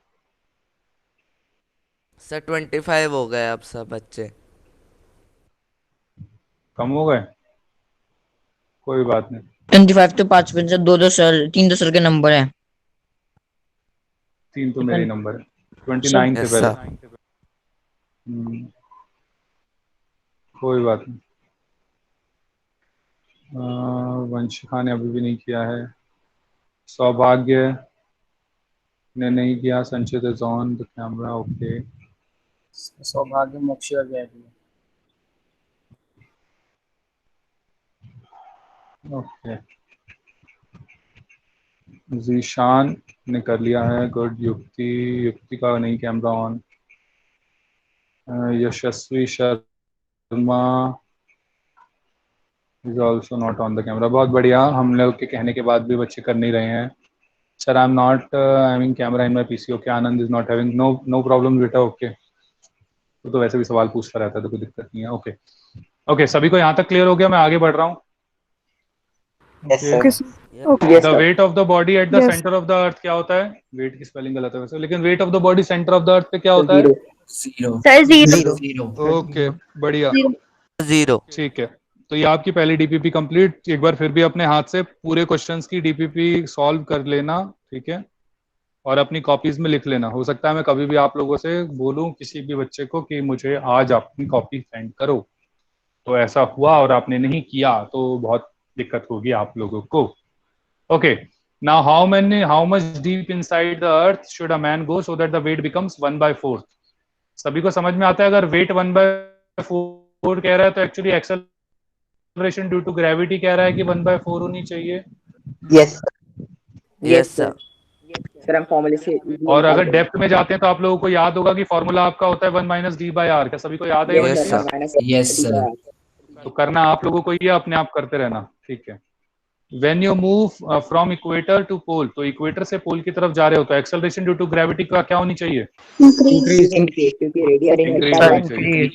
सर 25 हो गए अब सब बच्चे। कम हो गए, कोई बात नहीं। 25 तो 5 में से 2 सर, 3 सर के नंबर है। 3 तो मेरे नंबर है, 29 थे यस पहले। सर। कोई बात नहीं। वंशिका ने अभी भी नहीं किया है। सौभाग्य ने नहीं किया। संचित is on the camera, okay. सौभाग्य, मोक्षी और जय भी। ओके, जीशान ने कर लिया है, गुड। युक्ति, युक्ति का नहीं camera on. Yashasvi Sharma is also not on the camera. बहुत बढ़िया, हम लोग के कहने के बाद भी बच्चे कर नहीं रहे हैं। Sir I am not having camera in my PC, okay. Anand is not having, no no problem बेटा, ओके। तो वैसे भी सवाल पूछता रहता है तो कोई दिक्कत नहीं है, ओके ओके। सभी को यहाँ तक क्लियर हो गया? मैं आगे बढ़ रहा हूँ। Okay, sir. Yes, the sir. Wait of the body at the Yes. Centre of the अर्थ क्या होता है? वेट की स्पेलिंग गलत है वैसे, लेकिन wait of the body centre of the अर्थ पे क्या होता है? Zero. Zero. Sir, zero. Zero. Zero. Okay बढ़िया, जीरो। ठीक है। तो ये आपकी पहली डीपीपी कंप्लीट। एक बार फिर भी अपने हाथ से पूरे क्वेश्चंस की डीपीपी सॉल्व कर लेना, ठीक है, और अपनी कॉपीज में लिख लेना। हो सकता है मैं कभी भी आप लोगों से बोलूं किसी भी बच्चे को कि मुझे आज अपनी कॉपी सेंड करो, तो ऐसा हुआ और आपने नहीं किया तो बहुत दिक्कत होगी आप लोगों को। Okay, now how much deep inside the earth should a man go so that the weight becomes 1/4? सभी को समझ में आता है? अगर वेट 1/4 कह रहा है तो actually acceleration due to gravity कह रहा है कि 1/4 होनी चाहिए। Yes yes sir. सर हम फॉर्मूले से और अगर डेप्थ में जाते हैं तो आप लोगों को याद होगा कि फॉर्मूला आपका होता है 1 - d/r। क्या सभी को याद है ये Yes, वाली sir. Yes sir. चीज? तो करना आप लोगों को ये अपने आप करते रहना, ठीक है। When you move from equator to pole, तो इक्वेटर से पोल की तरफ जा रहे हो तो एक्सेलरेशन ड्यू टू ग्रेविटी का क्या होनी चाहिए? इंक्रीज क्योंकि रेडियल इंक्रीज होनी चाहिए।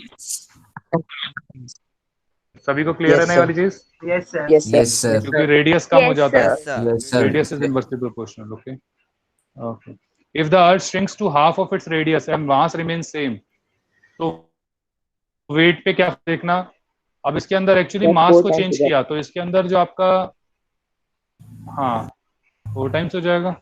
सभी को क्लियर है ना ये वाली चीज? Yes sir. Yes sir. Yes sir. क्योंकि रेडियस कम हो Yes, जाता है। Yes sir. Yes sir. Radius is inversely proportional, okay okay. If the earth shrinks to half of its radius and mass remains same, तो wait पे क्या देखना। अब इसके अंदर एक्चुअली Just मास 4 को times चेंज हो किया तो इसके अंदर जो आपका, हाँ 4 टाइम्स हो जाएगा।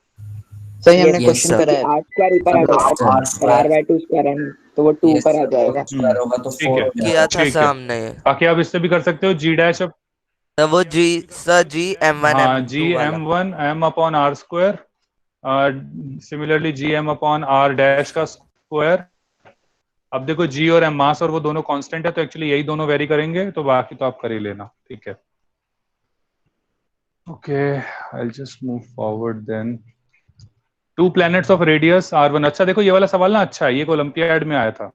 सही हमने Yes, क्वेश्चन sir. करा है। आर स्क्वायर ऊपर आ जाएगा R और square. R by 2 square N, तो वो 2 Yes, ऊपर आ sir. जाएगा। स्क्वायर होगा तो ठीक 4 है, हो किया जाएगा। था ठीक सर है। हमने ये। बाकी आप इससे भी कर सकते हो जी डैश। तो वो जी M1 हाँ जी M2 वाला। M1 M upon are square, similarly G M upon R dash का स्क्वायर। अब देखो जी और एम मास और वो दोनों कांस्टेंट है, तो एक्चुअली यही दोनों वेरी करेंगे, तो बाकी तो आप कर ही लेना। ठीक है, okay I will just move forward then. 2 planets of radius R1। अच्छा देखो ये वाला सवाल ना अच्छा है, ये ओलंपियाड में आया था।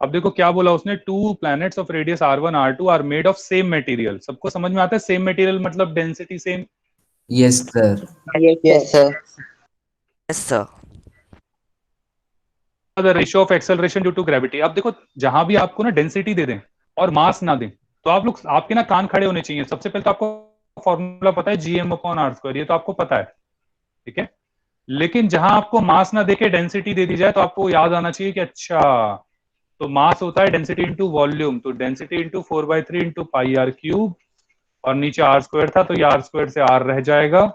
अब देखो क्या बोला उसने, 2 planets of radius R1 R2 are made of same material. सबको समझ में आता है सेम मटेरियल मतलब density same. Yes, sir. Yes sir. Yes sir. The ratio of acceleration due to gravity. अब देखो जहां भी आपको ना डेंसिटी दे दें और मास ना दें, तो आप लोग, आपके ना कान खड़े होने चाहिए। सबसे पहले तो आपको फॉर्मूला पता है जीएम अपॉन आर स्क्वायर, ये तो आपको पता है, ठीक है। लेकिन जहां आपको मास ना देके डेंसिटी दे दी जाए, तो आपको याद आना चाहिए कि अच्छा, तो मास होता है डेंसिटी इंटू वॉल्यूम, तो density into 4/3 into pi R cube, और नीचे आर स्क्वायर था तो ये आर स्क्वायर से आर रह जाएगा।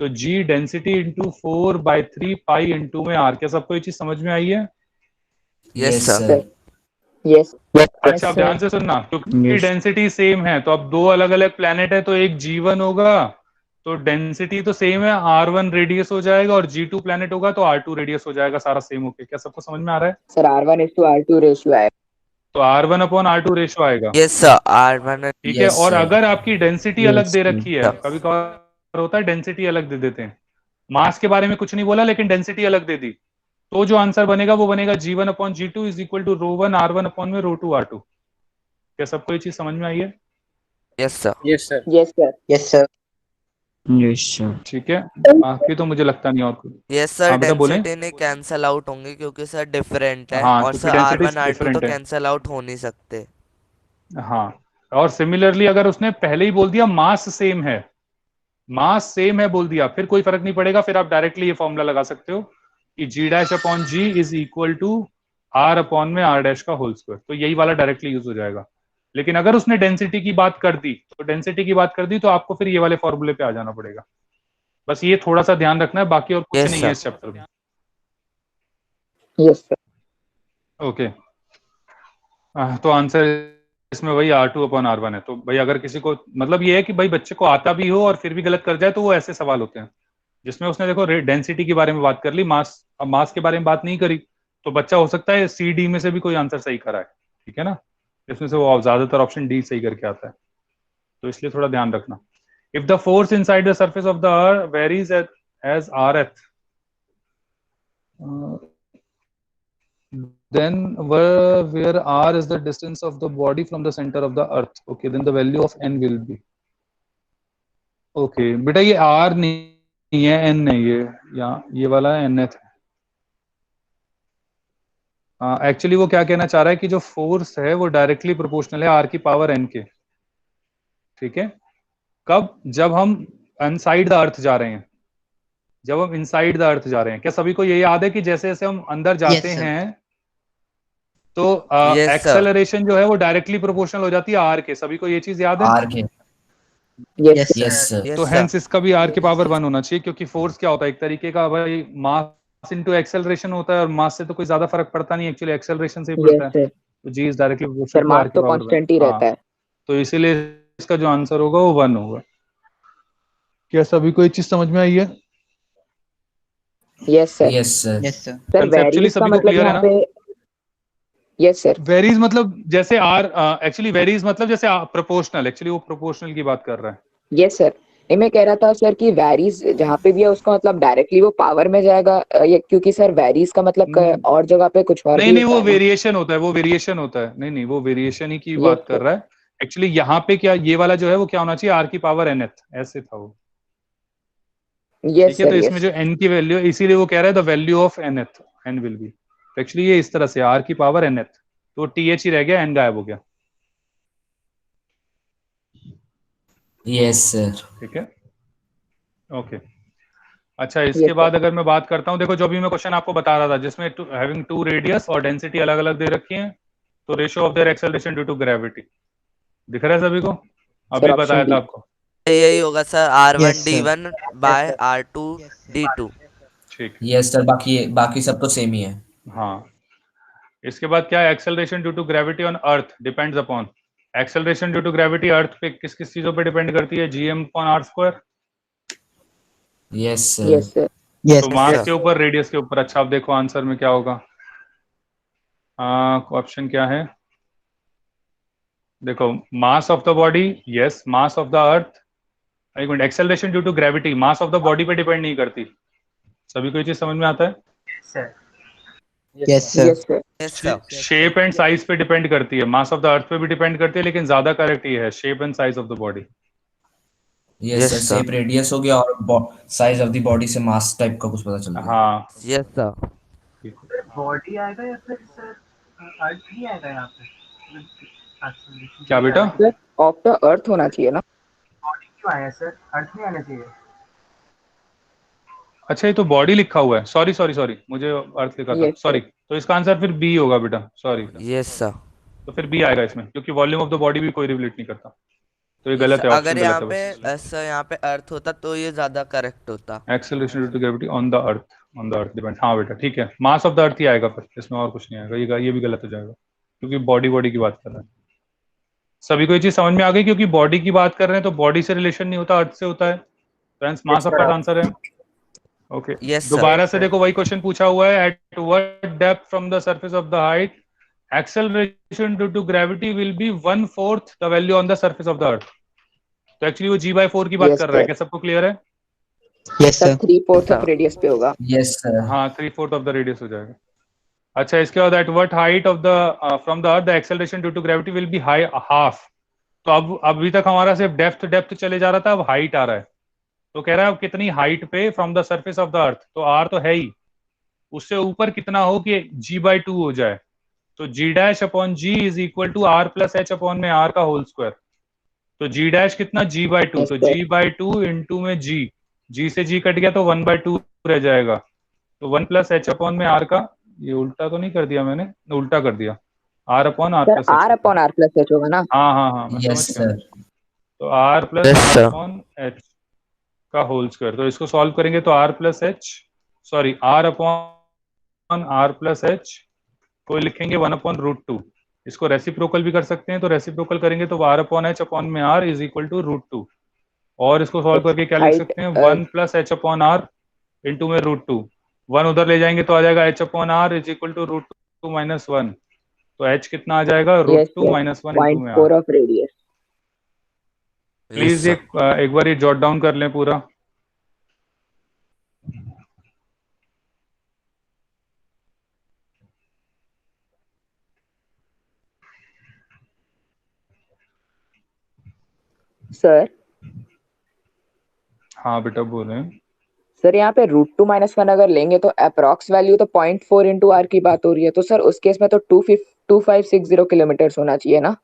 तो जी डेंसिटी इंटू 4/3 पाई इंटू में आर। क्या सबको ये चीज समझ में आई है? Yes Yes, sir. sir. Yes अच्छा अब ध्यान से सुनना, क्योंकि डेंसिटी सेम है, तो अब 2 अलग अलग प्लेनेट है, तो एक G1 होगा तो डेंसिटी तो सेम है, R1 रेडियस हो जाएगा, और G2 प्लेनेट होगा तो R2 रेडियस हो जाएगा, सारा सेम होके। क्या सबको समझ में आ रहा है? सर R1:R2 रेशियो है। तो R1 अपॉन R2 रेशियो आएगा, यस सर। R1। ठीक है। Yes, और sir. अगर आपकी डेंसिटी अलग दे रखी है, sir. कभी कभार होता है डेंसिटी अलग दे देते हैं, मास के बारे में कुछ नहीं बोला लेकिन डेंसिटी अलग दे दी, तो जो आंसर बनेगा वो बनेगा G1 upon G2 is equal to ρ1 R1 upon में ρ2 R2। क्या सबको ये चीज समझ में आई है? Yes sir. Yes sir. Yes sir. Yes sir. ठीक है, बाकी तो मुझे लगता नहीं और कुछ। Yes sir. हाँ बेटा बोले। डेंसिटी नहीं कैंसल आउट होंगे क्योंकि सर डिफरेंट है, हाँ और क्योंकि सर डेंसिटी R1 R2 तो डिफरेंट है। कैंसल आउट हो नहीं सकते। हाँ, और सिमिलरली अगर उसने पहले ही बोल दिया मास सेम है, मास सेम है बोल दिया, फिर कोई फर्क नहीं पड़ेगा, फिर आप डायरेक्टली ये फॉर्मूला लगा सकते हो कि G dash upon G is equal to R upon में आर डैश का होल स्क्वायर, तो यही वाला डायरेक्टली यूज हो जाएगा। लेकिन अगर उसने डेंसिटी की बात कर दी, तो आपको फिर ये वाले फॉर्मूले पे आ जाना पड़ेगा। बस ये थोड़ा सा ध्यान रखना है, बाकी और कुछ Yes, नहीं है sir. इस चैप्टर में। Yes sir. ओके, तो आंसर इसमें वही R2 अपॉन R1 है। तो भाई अगर किसी को मतलब ये है कि भाई बच्चे को आता भी हो और फिर भी गलत कर जाए, तो वो ऐसे सवाल होते हैं जिसमें उसने देखो डेंसिटी के बारे में बात कर ली, मास, अब मास के बारे में बात नहीं करी, तो बच्चा हो सकता है सी डी में से भी कोई आंसर सही कराए, ठीक है ना। इसमें से वो ज्यादातर ऑप्शन डी सही करके आता है, तो इसलिए थोड़ा ध्यान रखना। If the force inside the surface of the earth varies as R एथ, then where r is the distance of the body from the center of the earth, okay, then the value of n will be, okay बेटा ये r नहीं है n नहीं है, यहाँ ये वाला nth है। एक्चुअली वो क्या कहना चाह रहा है कि जो फोर्स है वो डायरेक्टली प्रोपोर्शनल है r की पावर n के, ठीक है। कब? जब हम इनसाइड द अर्थ जा रहे हैं, जब हम इनसाइड द अर्थ जा रहे हैं। क्या सभी को ये याद है कि जैसे जैसे हम अंदर जाते Yes, sir. हैं तो Yes, sir. एक्सेलरेशन जो है वो डायरेक्टली प्रोपोर्शनल हो जाती है आर के। सभी को ये चीज याद है? R के. Yes Yes, sir. Yes, तो sir. हेंस इसका भी आर की पावर 1 होना चाहिए, क्योंकि फोर्स क्या होता है, एक तरीके का भाई मास इनटू एक्सेलरेशन होता है, और मास से तो कोई ज्यादा फर्क पड़ता नहीं, एक्चुअली एक्सेलरेशन से ही पड़ता है। सर। तो G is directly sir proportional to mass R की तो पावर 1। कांस्टेंट ही रहता है। तो इसीलिए इसका जो आंसर होगा वो 1 होगा। क्या सभी को ये चीज समझ में आई है? Yes sir. Yes, sir. Yes sir. Sir Conceptually varies का सभी को मतलब clear है यहाँ ना? पे यस सर। वेरीज मतलब जैसे आर, एक्चुअली वेरीज मतलब जैसे प्रोपोर्शनल, एक्चुअली वो प्रोपोर्शनल की बात कर रहा है। Yes sir. नहीं मैं कह रहा था सर कि वेरीज जहाँ पे भी है उसका मतलब डायरेक्टली वो पावर में जाएगा, ये क्योंकि सर वेरीज का मतलब और जगह पे कुछ और नहीं भी नहीं, वो होता है ना? वेरिएशन होता है, वो वेरिएशन होता है। नहीं नहीं, वो वेरिएशन ही की Yes, बात कर sir. रहा है। एक्चुअली यहाँ पे क्या, ये वाला जो है वो क्या होना चाहिए, आर की पावर nth, ऐसे था वो, यस ठीक है। तो सर। इसमें यस जो n की वैल्यू है, इसीलिए वो कह रहा है the value of nth, n will be. तो एक्चुअली ये इस तरह से आर की पावर nth, तो th ही रह गया, n गायब हो गया, Yes, sir. ठीक है। ओके, अच्छा, इसके Yes, बाद अगर मैं बात करता हूँ, देखो जो भी मैं क्वेश्चन आपको बता रहा था जिसमें हैविंग टू रेडियस और डेंसिटी अलग अलग दे रखी है, तो ratio of their acceleration due to gravity दिख रहा है सभी को? सर अभी ऑप्शन बताया था डी। आपको। यही होगा sir, Yes, R1 sir. D1 bye R2 D2। ठीक, यस सर, बाकी बाकी सब तो सेम ही है। हाँ। इसके बाद क्या है? Acceleration due to gravity on earth depends upon, acceleration due to gravity earth पे किस किस चीजों पे डिपेंड करती है? GM upon are square. Yes sir. Yes, sir. Yes, तो यस मास सर। के ऊपर रेडियस के ऊपर। अच्छा, अब देखो आंसर में क्या होगा। ऑप्शन क्या है? देखो, mass of the body, yes, mass of the earth. एक minute, acceleration due to gravity mass of the body पे डिपेंड नहीं करती। सभी को ये चीज समझ में आता है? yes, sir. Yes, sir. Yes sir. Shape and size पे डिपेंड करती है, मास ऑफ द अर्थ पे भी डिपेंड करती है, लेकिन ज्यादा करेक्ट ये है, shape and size of the body. Yes sir, yes sir. Shape radius हो गया और साइज ऑफ द बॉडी से मास टाइप का कुछ पता चल गया। हाँ, यस सर। बॉडी आएगा या फिर सर अर्थ नहीं आएगा यहाँ पे? क्या बेटा? सर ऑफ द अर्थ होना चाहिए ना? बॉडी क्यों आया सर? अर्थ नहीं आना चाहिए। अच्छा, ये तो बॉडी लिखा हुआ है, सॉरी सॉरी सॉरी, मुझे अर्थ लिखा था, Yes, सॉरी। sir. तो इसका आंसर फिर बी होगा बेटा, सॉरी। Yes sir. तो फिर बी आएगा इसमें, क्योंकि वॉल्यूम ऑफ द बॉडी भी कोई रिलेट नहीं करता। तो ये Yes, गलत sir. है, अगर ऑप्शन यहाँ गलत है पे बस। सर यहाँ पे अर्थ होता तो ये ज्यादा करेक्ट होता। Acceleration due to gravity on the earth, on the earth depend. हाँ बेटा, ठीक है, मास ऑफ द अर्थ ही आएगा फिर, इसमें और कुछ नहीं आएगा। ये भी गलत हो जाएगा, क्योंकि बॉडी बॉडी की बात कर रहे हैं। सभी को ये चीज समझ में आ गई? क्योंकि बॉडी की बात कर रहे हैं तो बॉडी से रिलेशन नहीं होता, अर्थ से होता है। तो मास ऑफ अर्थ आंसर है। Okay, yes sir. दोबारा से देखो, वही क्वेश्चन पूछा हुआ है, at what depth from the surface of the height acceleration due to gravity will be 1/4 the value on the surface of the earth. तो actually वो g/4 की बात Yes, कर रहा है। sir. क्या सबको क्लियर है? Yes, sir sir. 3/4 of radius पे होगा। Yes sir. हाँ, 3/4 ऑफ द रेडियस हो जाएगा। अच्छा, इसके बाद at what height of the from the earth the acceleration due to gravity will be high half. तो अब अभी तक हमारा सिर्फ डेप्थ डेप्थ चले जा रहा था, अब हाइट आ रहा है। तो कह रहा है अब कितनी हाइट पे from the surface of the earth, तो आर तो है ही, उससे ऊपर कितना हो कि g/2 हो जाए। तो g' is equal to r plus H upon में r का होल स्क्वायर। तो g' कितना? g/2। Yes, तो sir. g/2 इंटू में g से g कट गया तो 1/2 रह जाएगा। तो 1 प्लस एच अपॉन में r का, ये उल्टा तो नहीं कर दिया मैंने? उल्टा कर दिया, r upon r sir plus R H. Upon R plus H होगा ना? हाँ हाँ हाँ, मैं यस समझ गया। सर। तो r plus Yes, r sir. Upon H का होल स्क्वायर। तो इसको सॉल्व करेंगे तो r plus H, sorry, r upon r plus H को लिखेंगे 1/√2। इसको रेसिप्रोकल भी कर सकते हैं, तो रेसिप्रोकल करेंगे तो r अपॉन एच अपॉन में r इज इक्वल टू √2। और इसको सॉल्व करके क्या लिख Height, सकते हैं? 1 plus H upon r into में √2। 1 उधर ले जाएंगे तो आ जाएगा h अपॉन r is equal to √2 minus 1। तो h कितना आ जाएगा? Yes, √2 sir. माइनस 1 इंटू में r। 0.4 of radius. प्लीज एक बार ये जॉट डाउन कर लें पूरा। सर हाँ बेटा, बोल रहे हैं। सर यहाँ पे √2 माइनस 1 अगर लेंगे तो अप्रॉक्स वैल्यू तो 0.4 इंटू आर की बात हो रही है, तो सर उस केस में तो 2560 किलोमीटर होना चाहिए ना?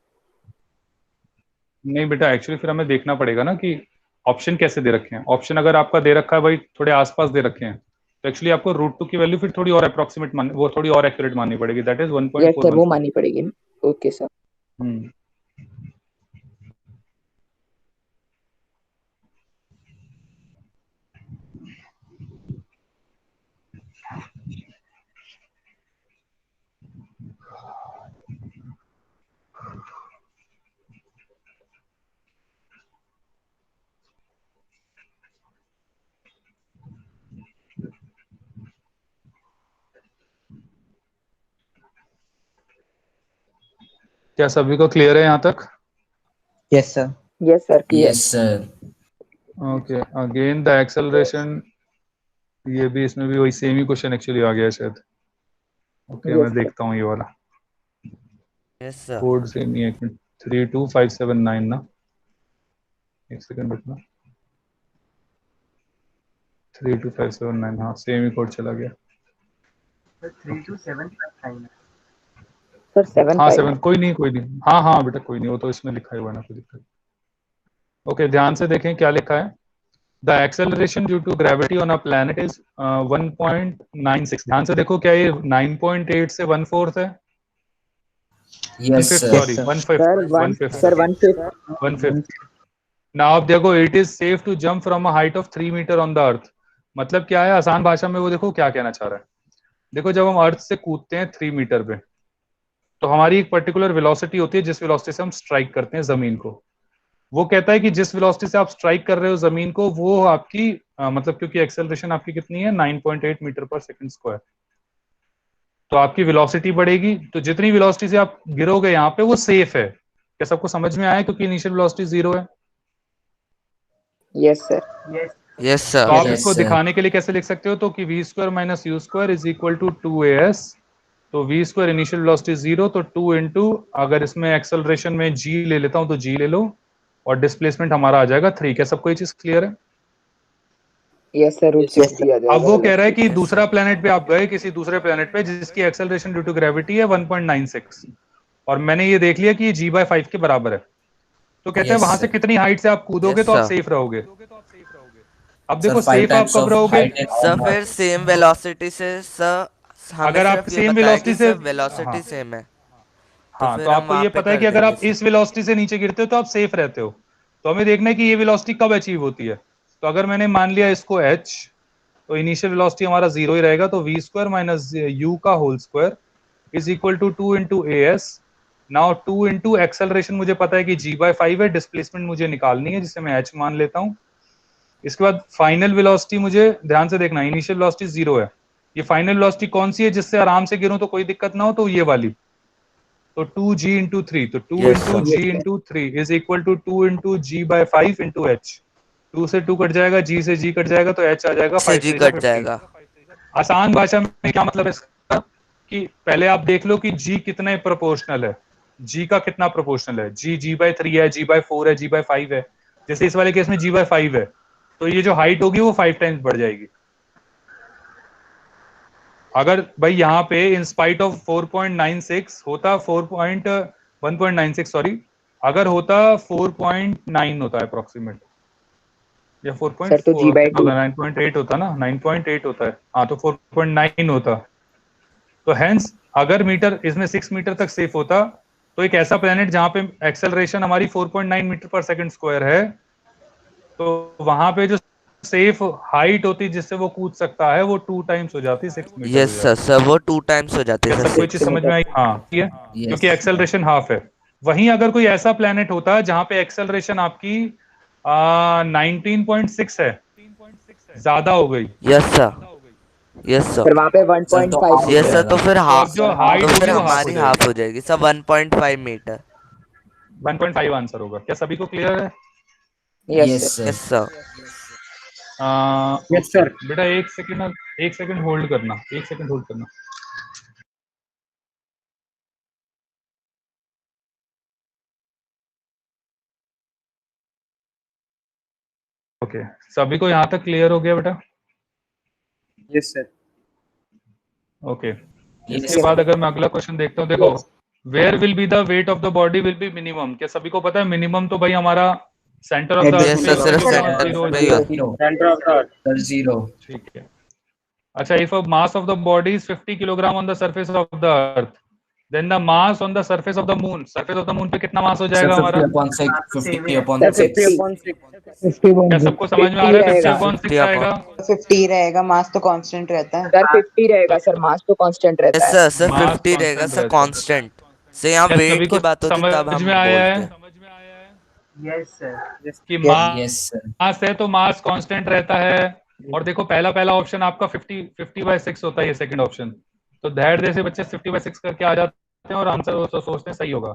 नहीं बेटा, एक्चुअली फिर हमें देखना पड़ेगा ना कि ऑप्शन कैसे दे रखे हैं। ऑप्शन अगर आपका दे रखा है भाई थोड़े आसपास दे रखे हैं, तो एक्चुअली आपको √2 की वैल्यू फिर थोड़ी और अप्रोक्सीमेट वो थोड़ी और एक्यूरेट माननी पड़ेगी, दैट इज यस सर, वो 1.414। माननी पड़ेगी। Okay sir. क्या सभी को क्लियर है यहाँ तक? Yes, sir. Yes sir, clear. Yes sir. Okay, again the acceleration, ये भी इसमें भी वही सेम ही क्वेश्चन एक्चुअली आ गया शायद। ओके, Yes, मैं sir. देखता हूँ ये वाला यस सर। कोड सेम ही है। 32579 ना, एक सेकंड रुकना। 32579, हाँ सेम ही कोड चला गया। सर 32759 है। सर 7 हाँ 5 7, कोई नहीं, हाँ हाँ बेटा कोई नहीं, वो तो इसमें लिखा ही हुआ है ना, कोई दिक्कत। ओके, ध्यान से देखें क्या लिखा है। The acceleration due to gravity on a planet is 1.96। ध्यान से देखो, क्या ये 9.8 से 1/4 है? Yes, 1/5, sir. Sorry, sir 1/5 sir 1/5 1/5। Now आप देखो, it is safe to jump from a height of 3 metre on the earth. मतलब क्या है, आसान भाषा में वो देखो क्या कहना चाह रहा है। देखो, जब हम अर्थ से कूदते हैं 3 मीटर पे, तो हमारी एक पर्टिकुलर वेलोसिटी होती है जिस वेलोसिटी से हम स्ट्राइक करते हैं जमीन को। वो कहता है कि जिस वेलोसिटी से आप स्ट्राइक कर रहे हो जमीन को, वो आपकी मतलब क्योंकि एक्सेलरेशन आपकी कितनी है, 9.8 मीटर पर सेकंड स्क्वायर, तो आपकी वेलोसिटी बढ़ेगी। तो जितनी वेलोसिटी से आप गिरोगे यहाँ पे, वो सेफ है। क्या सबको समझ में आया? क्योंकि इनिशियल वेलोसिटी 0 है। Yes sir. यस तो सर। आप Yes, इसको sir. दिखाने के लिए कैसे लिख सकते हो? तो कि v² minus u square is equal to 2as। तो v² इनिशियल वेलोसिटी 0, तो 2 इंटू, अगर इसमें एक्सेलरेशन में g ले लेता हूं तो g ले लो, और डिस्प्लेसमेंट हमारा आ जाएगा 3। क्या सबको ये चीज क्लियर है? यस सर, √60 आ अब जाएगा वो कह रहा है कि Yes, दूसरा sir. प्लेनेट पे आप गए, किसी दूसरे प्लेनेट पे जिसकी एक्सेलरेशन ड्यू टू ग्रेविटी है 1.96, और मैंने ये देख लिया कि ये g/5 के बराबर है। तो कहते हैं Yes, वहां से sir. कितनी हाइट से आप कूदोगे Yes, तो आप sir. सेफ रहोगे। अब Sir, देखो, 5 सेफ आप times कब of रहोगे? height and सर on फिर Earth. सेम वेलोसिटी से सर, हमें अगर आप सिर्फ ये सेम बताया वेलोसिटी कि से, सिर्फ वेलोसिटी हाँ सेम है, तो हाँ, फिर तो हम आपको वहां ये पे पता है कर कि अगर देंगे आप सर। इस वेलोसिटी से नीचे गिरते हो तो आप सेफ रहते हो। तो हमें देखना है कि ये वेलोसिटी कब अचीव होती है। तो अगर मैंने मान लिया इसको h, तो इनिशियल वेलोसिटी हमारा 0 ही रहेगा। तो v² माइनस u का whole square is equal to 2 into as। Now 2 into acceleration मुझे पता है कि g/5 है, डिस्प्लेसमेंट मुझे निकालनी है जिसे मैं h मान लेता हूँ। इसके बाद फाइनल वेलोसिटी, मुझे ध्यान से देखना, इनिशियल वेलोसिटी 0 है। ये फाइनल वेलोसिटी कौन सी है जिससे आराम से गिरूं तो कोई दिक्कत ना हो? तो ये वाली। तो 2g इंटू 3, तो 2 yes into sir. G into 3 is equal to 2 into g/5 into h। 2 से 2 कट जाएगा, g से g कट जाएगा, तो h आ जाएगा से 5 जी 3 कट 15। जाएगा। आसान भाषा में क्या मतलब है इसका? कि पहले आप देख लो कि g कितने प्रोपोर्शनल है, g का कितना प्रोपोर्शनल है। g/3 है, g/4 है, g/5 है। जैसे इस वाले केस में g/5 है, तो ये जो हाइट होगी वो 5 टाइम्स बढ़ जाएगी। अगर भाई यहाँ पे इन स्पाइट ऑफ 4.96 होता 1.96, सॉरी, अगर होता 4.9 होता है अप्रोक्सीमेट, या सर, तो 4.4 कितना g/2। होता है, 9.8 होता ना, 9.8 होता है, हाँ, तो 4.9 होता। तो हेंस अगर मीटर इसमें 6 मीटर तक सेफ होता, तो एक ऐसा प्लेनेट जहां पे एक्सेलरेशन हमारी 4.9 मीटर पर सेकंड स्क्वायर है, तो वहां पे जो सेफ हाइट होती जिससे वो कूद सकता है, वो 2 टाइम्स हो जाती, 6 मीटर हो यस सर, जाती। सर वो 2 टाइम्स हो जाते क्या हैं सबको सर। ये चीज 6 समझ में मीटर। आई? हाँ, ठीक है, Yes. क्योंकि एक्सेलरेशन हाफ है। वहीं अगर कोई ऐसा प्लेनेट होता जहां पे एक्सेलरेशन आपकी 19.6 है, ज्यादा हो गई, yes sir. Yes sir. Sir वहाँ पे Sir, तो 1.5 half हो यस मीटर। सर, तो जाएगा. फिर तो अब जो half तो हाइट हो फिर होगी वो जाएगा. हाफ हो हमारी हाफ जाएगी। हो जाएगी सर, 1.5 मीटर। 1.5 आंसर होगा। क्या सभी को क्लियर है? Yes Yes, sir. sir. Yes sir. Yes sir. बेटा एक सेकंड होल्ड करना, एक सेकंड होल्ड करना। ओके, सभी को यहाँ तक क्लियर हो गया बेटा? Yes sir. ओके, Yes, इसके बाद अगर मैं अगला क्वेश्चन देखता हूँ, देखो, where will be the weight of the body will be minimum. क्या सभी को पता है मिनिमम तो भाई हमारा centre of the earth yes पे सर, ही होता है, सिर्फ जो sir. कि 0 सेंटर पे ही जीरो। होता Zero. Centre of the earth. Sir, zero. ठीक है। अच्छा, if a mass of the body is 50 kilogram on the surface of the earth, then the mass on the surface of the moon, surface of the moon पे कितना मास हो Sir, जाएगा 50 हमारा? upon 6. Same 50 ही है upon sir 6. 50 50। Upon 6। क्या सबको समझ में आ 50 रहा है? 50 रहेगा। Upon 50 6 upon. आएगा। 50 रहेगा, मास तो कांस्टेंट रहता है। सर 50 रहेगा सर, मास तो कांस्टेंट रहता यस है। सर, सर मास 50 रहेगा कांस्टेंट सर, रहता है। कांस्टेंट से यहाँ क्या वेट सभी की को बात होती तब समझ हम में आया बोलते है हैं। Yes sir. यस कि Yes, sir. मास है तो मास कांस्टेंट रहता है। और देखो, पहला ऑप्शन आपका 50/6 होता है, ये सेकंड ऑप्शन। तो दैट जैसे बच्चे 50/6 करके आ जाते हैं और आंसर तो सोचते हैं सही होगा,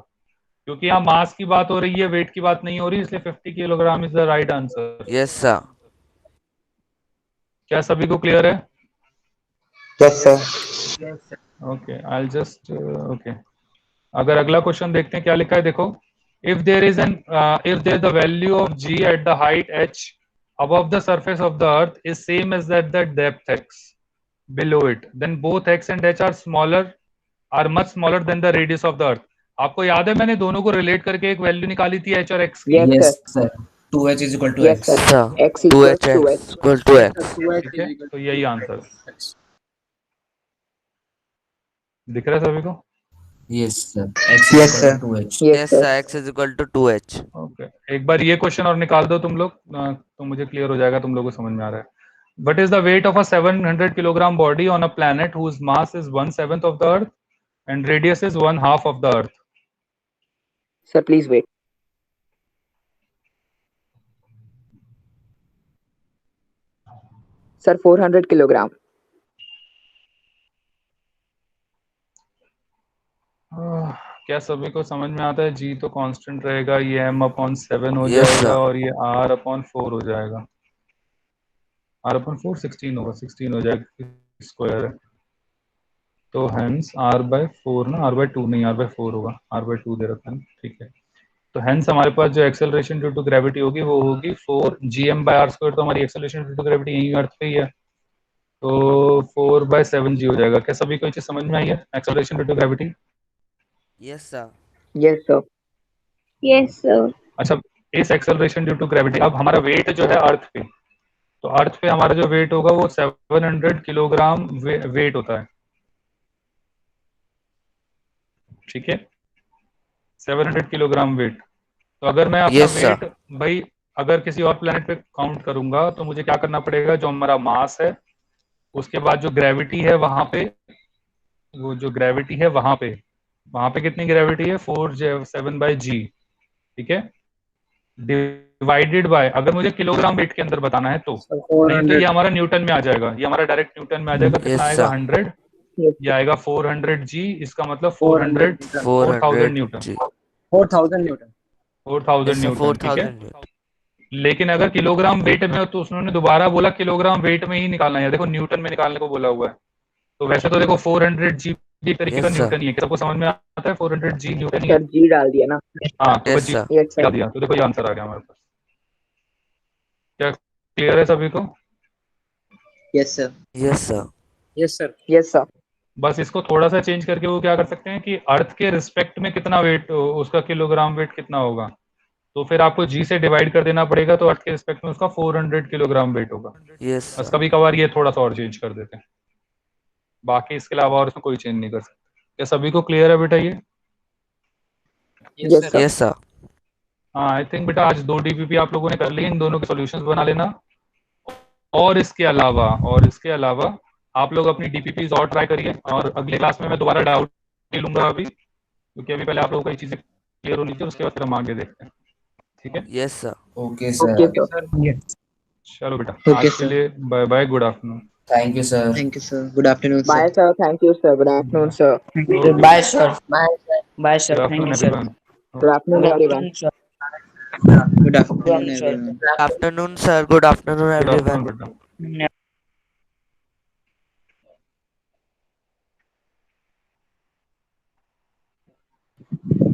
क्योंकि यहाँ मास की बात हो रही है, वेट की बात नहीं हो रही, इसलिए 50 kilogram is the right answer. Yes sir. क्या सभी को क्लियर है? Yes sir. Yes sir. Okay, I just okay. अगर अगला क्वेश्चन देखते हैं क्या लिखा है, देखो, if there the value of g at the height h above the surface of the earth is same as that the depth x below it, then both x and h are much smaller than the radius of the earth। आपको याद है मैंने दोनों को relate करके एक value निकाली थी h और x की? Yes Yes, sir. sir. 2h is equal to Yes, x. sir. sir, X equals 2h. equal to x. 2h ठीक है, is equal तो to यही आंसर x. दिख रहा है सभी को? Yes, sir. X is Yes, equal sir. to 2h. Yes, Yes sir. sir, x is equal to 2h. Okay, एक बार ये क्वेश्चन और निकाल दो तुम लोग, तो मुझे क्लियर हो जाएगा, तुम लोगों को समझ में आ रहा है. What is the weight of a 700 kilogram body on a planet whose mass is 1/7 of the Earth and radius is 1/2 of the Earth? Sir, please wait. Sir, 400 kilogram. क्या सभी को समझ में आता है? जी तो कांस्टेंट रहेगा, ये m/7 हो Yes जाएगा sir. और ये r/4 हो जाएगा. r/4 16 होगा, 16 हो जाएगा, स्क्वायर है. तो हेंस r/4 ना, r/2 नहीं, r/4 होगा, r/2 दे रखा है, ठीक है. तो हेंस हमारे पास जो एक्सेलरेशन ड्यू टू ग्रेविटी होगी वो होगी 4 gm/r². तो हमारी एक्सेलरेशन ड्यू टू ग्रेविटी यही अर्थ पे ही है, तो 4/7g हो जाएगा. क्या सभी को ये चीज समझ में आई है? Acceleration due to gravity. Yes sir. Yes, sir. Yes, sir. अच्छा, इस एक्सेलरेशन ड्यू टू ग्रेविटी, अब हमारा वेट जो है अर्थ पे, तो अर्थ पे हमारा जो वेट होगा वो 700 किलोग्राम वेट होता है, ठीक है, 700 किलोग्राम वेट. तो अगर मैं अपना Yes sir. वेट भाई अगर किसी और प्लेनेट पे काउंट करूंगा तो मुझे क्या करना पड़ेगा? जो हमारा मास है उसके बाद जो ग्रेविटी है वहां पे, वो जो ग्रेविटी है वहां पे कितनी ग्रेविटी है? 4/7/g, ठीक है, डिवाइडेड बाय, अगर मुझे किलोग्राम वेट के अंदर बताना है तो, So नहीं तो ये 400. हमारा न्यूटन में आ जाएगा, ये हमारा डायरेक्ट न्यूटन में आ जाएगा. कितना Yes आएगा? sir. 100. Yes, ये आएगा 400g, इसका मतलब 400 400 Newton. 4000 Newton. 400g. 4000 Newton. 4000 Yes sir, Newton, ठीक है. 4000 Newton. लेकिन अगर किलोग्राम वेट में हो तो उन्होंने दोबारा बोला किलोग्राम वेट में ही निकालना है, देखो न्यूटन में निकालने को बोला हुआ है. तो वैसे तो देखो 400g भी एक तरीके का Yes sir. न्यूटन ही है, सबको समझ में आता है 400g न्यूटन ही है. sir. G डाल दिया ना. हाँ, तो Yes बस जी sir. Yes, sir. डाल दिया, तो देखो ये आंसर आ गया हमारे पास. क्या क्लियर है सभी को? Yes, sir. Yes sir. Yes, sir. Yes, sir. बस इसको थोड़ा सा चेंज करके वो क्या कर सकते हैं कि अर्थ के रिस्पेक्ट में कितना वेट, उसका किलोग्राम वेट कितना होगा, तो फिर आपको जी से डिवाइड कर देना पड़ेगा, तो अर्थ के रिस्पेक्ट में उसका 400 किलोग्राम वेट होगा. Yes बस sir. कभी कभार ये थोड़ा सा और चेंज कर देते हैं, बाकी इसके अलावा और इसमें कोई चेंज नहीं कर सकते. क्या सभी को क्लियर है बेटा ये? Yes, Yes, sir. sir. Yes sir. हाँ, आई थिंक बेटा आज 2 डीपीपी आप लोगों ने कर लिए, इन दोनों के सॉल्यूशंस बना लेना. और इसके अलावा आप लोग अपनी डीपीपीज और ट्राई करिए, और अगले क्लास में मैं दोबारा डाउट ले लूंगा अभी, क्योंकि अभी पहले आप लोगों को ये चीजें क्लियर होनी चाहिए, उसके बाद फिर हम आगे देखते हैं, ठीक है. Yes sir. Okay, sir. Okay, sir. चलो बेटा, Okay, आज के sir. लिए bye bye, good afternoon. Thank you, sir. Thank you, sir. Good afternoon, sir. Bye, sir. Thank you, sir. Good afternoon, sir. Okay. Bye sir. Bye sir. Bye sir. Good Thank afternoon you sir. everyone. Good afternoon, Good everyone. afternoon sir. Good afternoon, Sir. everyone. Good afternoon sir. Good afternoon Good everyone. afternoon बेटा.